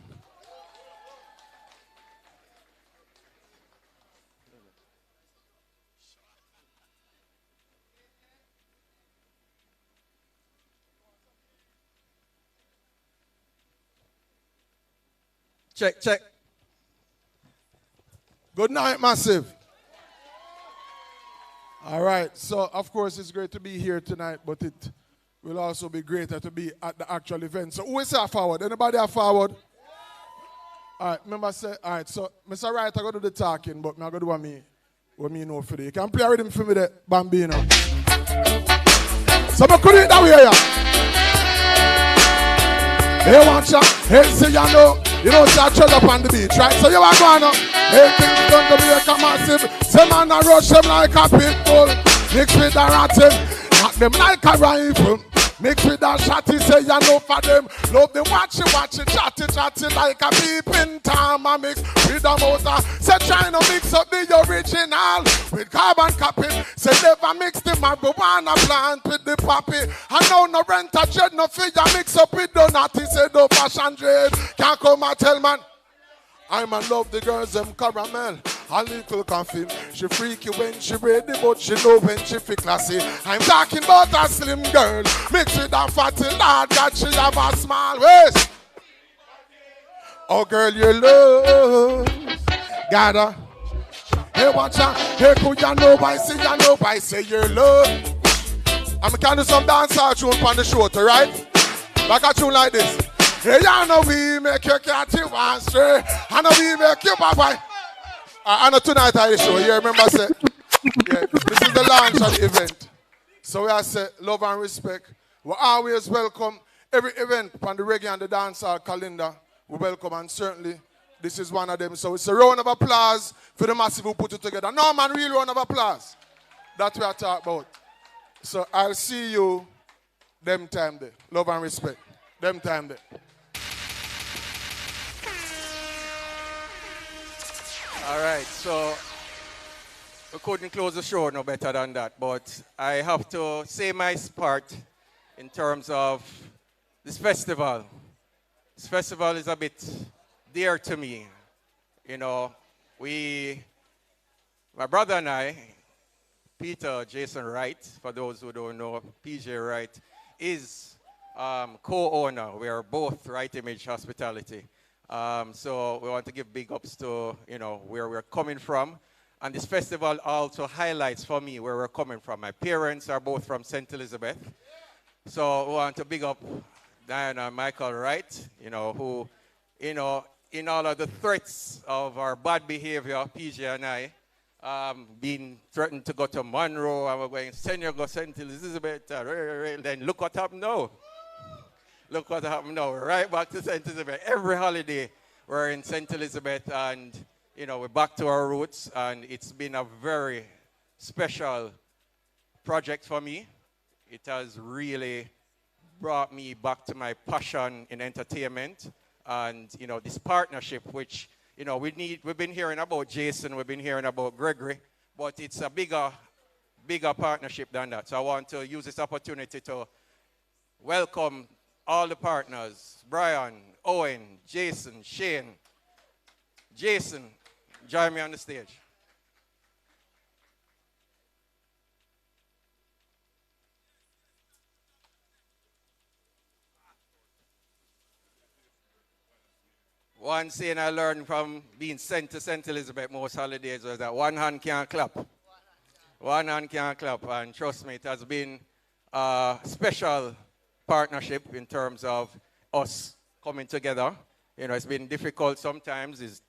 Check, check. Good night, Massive. All right, so of course it's great to be here tonight, but it will also be greater to be at the actual event. So who is here forward? Anybody here forward? All right, remember say, all right, so Mr. Wright, I got to do the talking, but I'm going to do what me know for you. You can play a rhythm for me there, Bambino. So I could do it that way, yeah. Hey, watch out. Hey, say you know, say I tread up on the beach, right? So you are going on. Hey, things done to be a massive. Say man, I rush them like a pit bull. Mix with the ratting. Knock them like a rifle. Mix with that shotty, say you know for them. Love them watch it, chatty like a peeping Tom. I mix with the motor. Say trying to mix up the original with carbon copy. Say never mix the marijuana plant with the poppy. I know no rent a jet, no figure mix up with donati. Say no fashion dread. Can't come and tell man. I'm in love the girls, them caramel, a little coffee. She freaky when she ready, but she know when she feel classy. I'm talking about a slim girl, mixed with a fatty lad, that she have a small waist. Oh girl, you love, gotta. Hey, watch out, hey, could you know by say you love. I'm gonna do some dancehall tune on the show, right? Like a tune like this. Hey, I know we make you catty one straight. I know we make you bye-bye. I know tonight I the show. You remember I said, yeah, this is the launch of the event. So we have said love and respect. We always welcome every event on the reggae and the dancehall calendar. We welcome, and certainly this is one of them. So it's a round of applause for the massive who put it together. No man, real round of applause. That's what I talk about. So I'll see you them time there. Love and respect. Them time there. All right, so we couldn't close the show no better than that, but I have to say my part in terms of this festival. This festival is a bit dear to me. You know, my brother and I, Peter Jason Wright, for those who don't know, PJ Wright, is co-owner. We are both Right Image Hospitality. So we want to give big ups to, you know, where we're coming from. And this festival also highlights for me where we're coming from. My parents are both from St. Elizabeth. So we want to big up Diana and Michael Wright, you know, who, you know, in all of the threats of our bad behavior, PJ and I, being threatened to go to Monroe, and we're going, send you go St. Elizabeth, then look what happened now. Look what happened now. We're right back to St. Elizabeth. Every holiday we're in St. Elizabeth, and you know, we're back to our roots, and it's been a very special project for me. It has really brought me back to my passion in entertainment, and you know, this partnership, which you know we've been hearing about Jason, we've been hearing about Gregory, but it's a bigger partnership than that. So I want to use this opportunity to welcome all the partners: Brian, Owen, Jason, Shane. Jason, join me on the stage. One saying I learned from being sent to St. Elizabeth most holidays was that one hand can't clap. One hand can't clap, and trust me, it has been a special partnership in terms of us coming together. You know, it's been difficult sometimes. It's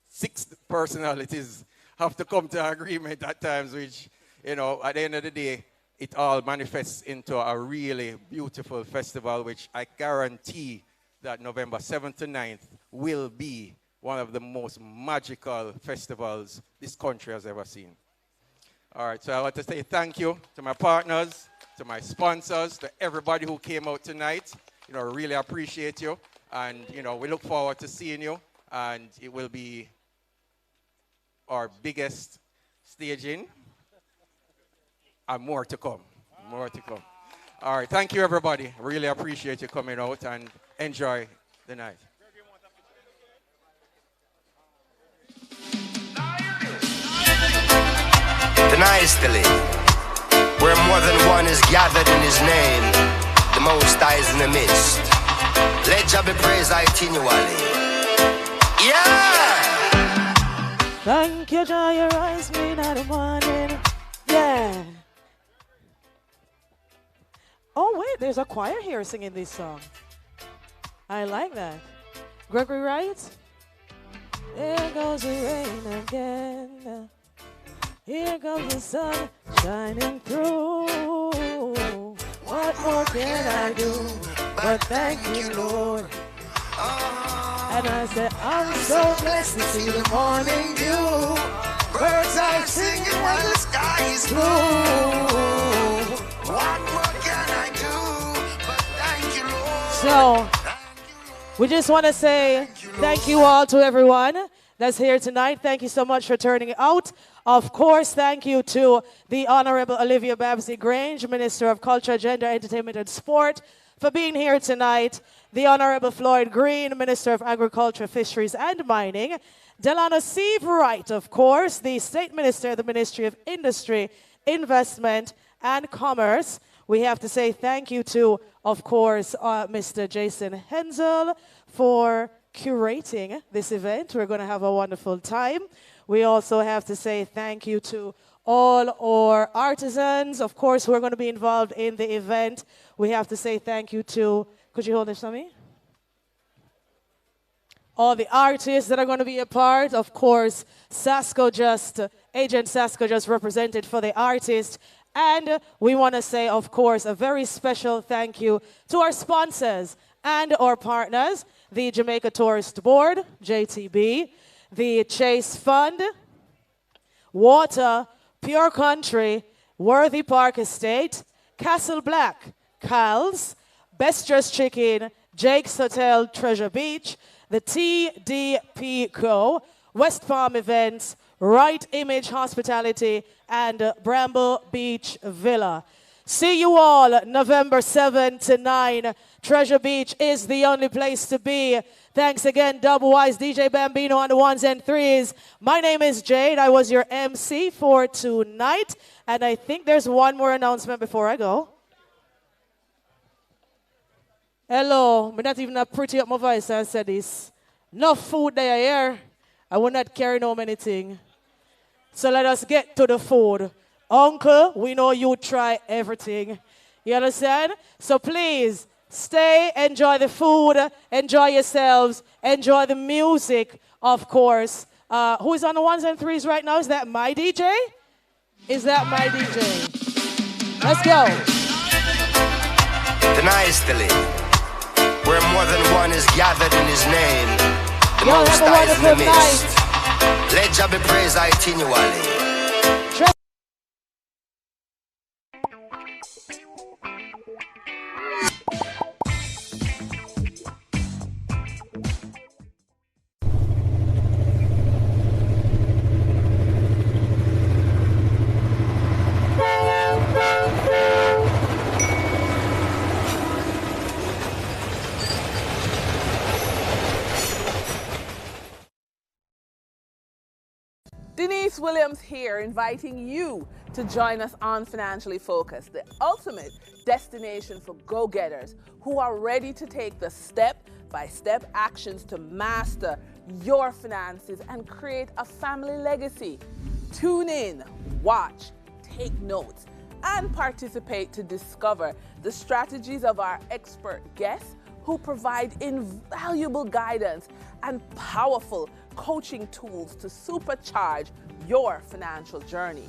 6 personalities have to come to agreement at times, which, you know, at the end of the day, it all manifests into a really beautiful festival, which I guarantee that November 7th to 9th will be one of the most magical festivals this country has ever seen. All right, so I want to say thank you to my partners, to my sponsors, to everybody who came out tonight. You know, really appreciate you. And, you know, we look forward to seeing you. And it will be our biggest staging. And more to come. More to come. All right, thank you, everybody. Really appreciate you coming out, and enjoy the night. Nicely, where more than one is gathered in his name, the Most High is in the midst. Let Jah be praised continually. Yeah! Thank you, joy, you rise me in the morning. Yeah. Oh, wait, there's a choir here singing this song. I like that. Gregory Wright? Here goes the rain again. Here comes the sun shining through. What more can I do but thank you, Lord? And I said, I'm so blessed to see the morning dew. Birds are singing while the sky is blue. What more can I do but thank you, Lord? So, we just want to say thank you all to everyone that's here tonight. Thank you so much for turning out. Of course, thank you to the Honorable Olivia Babsy Grange, Minister of Culture, Gender, Entertainment and Sport, for being here tonight. The Honorable Floyd Green, Minister of Agriculture, Fisheries and Mining. Delano Seabright, of course, the State Minister of the Ministry of Industry, Investment and Commerce. We have to say thank you to, of course, Mr. Jason Hensel for curating this event. We're going to have a wonderful time. We also have to say thank you to all our artisans, of course, who are going to be involved in the event. We have to say thank you to, could you hold this for me? All the artists that are going to be a part, of course, Agent Sasko just represented for the artists. And we want to say, of course, a very special thank you to our sponsors and our partners, the Jamaica Tourist Board, JTB, the Chase Fund, Water, Pure Country, Worthy Park Estate, Castle Black, Cal's, Best Dressed Chicken, Jake's Hotel, Treasure Beach, the TDP Co., West Palm Events, Right Image Hospitality, and Bramble Beach Villa. See you all November 7 to 9. Treasure Beach is the only place to be. Thanks again, Double Wise, DJ Bambino on the ones and threes. My name is Jade. I was your MC for tonight. And I think there's one more announcement before I go. Hello. I'm not even pretty up my voice. I said this. No food there here. I will not carry no anything. So let us get to the food. Uncle, we know you try everything. You understand? So please, stay, enjoy the food, enjoy yourselves, enjoy the music, of course. Who is on the ones and threes right now? Is that my DJ? Is that my DJ? Let's go. Tonightly, where more than one is gathered in his name, the Most High is in the midst. Let Jah be praised continually. Denise Williams here, inviting you to join us on Financially Focused, the ultimate destination for go-getters who are ready to take the step-by-step actions to master your finances and create a family legacy. Tune in, watch, take notes, and participate to discover the strategies of our expert guests who provide invaluable guidance and powerful coaching tools to supercharge your financial journey.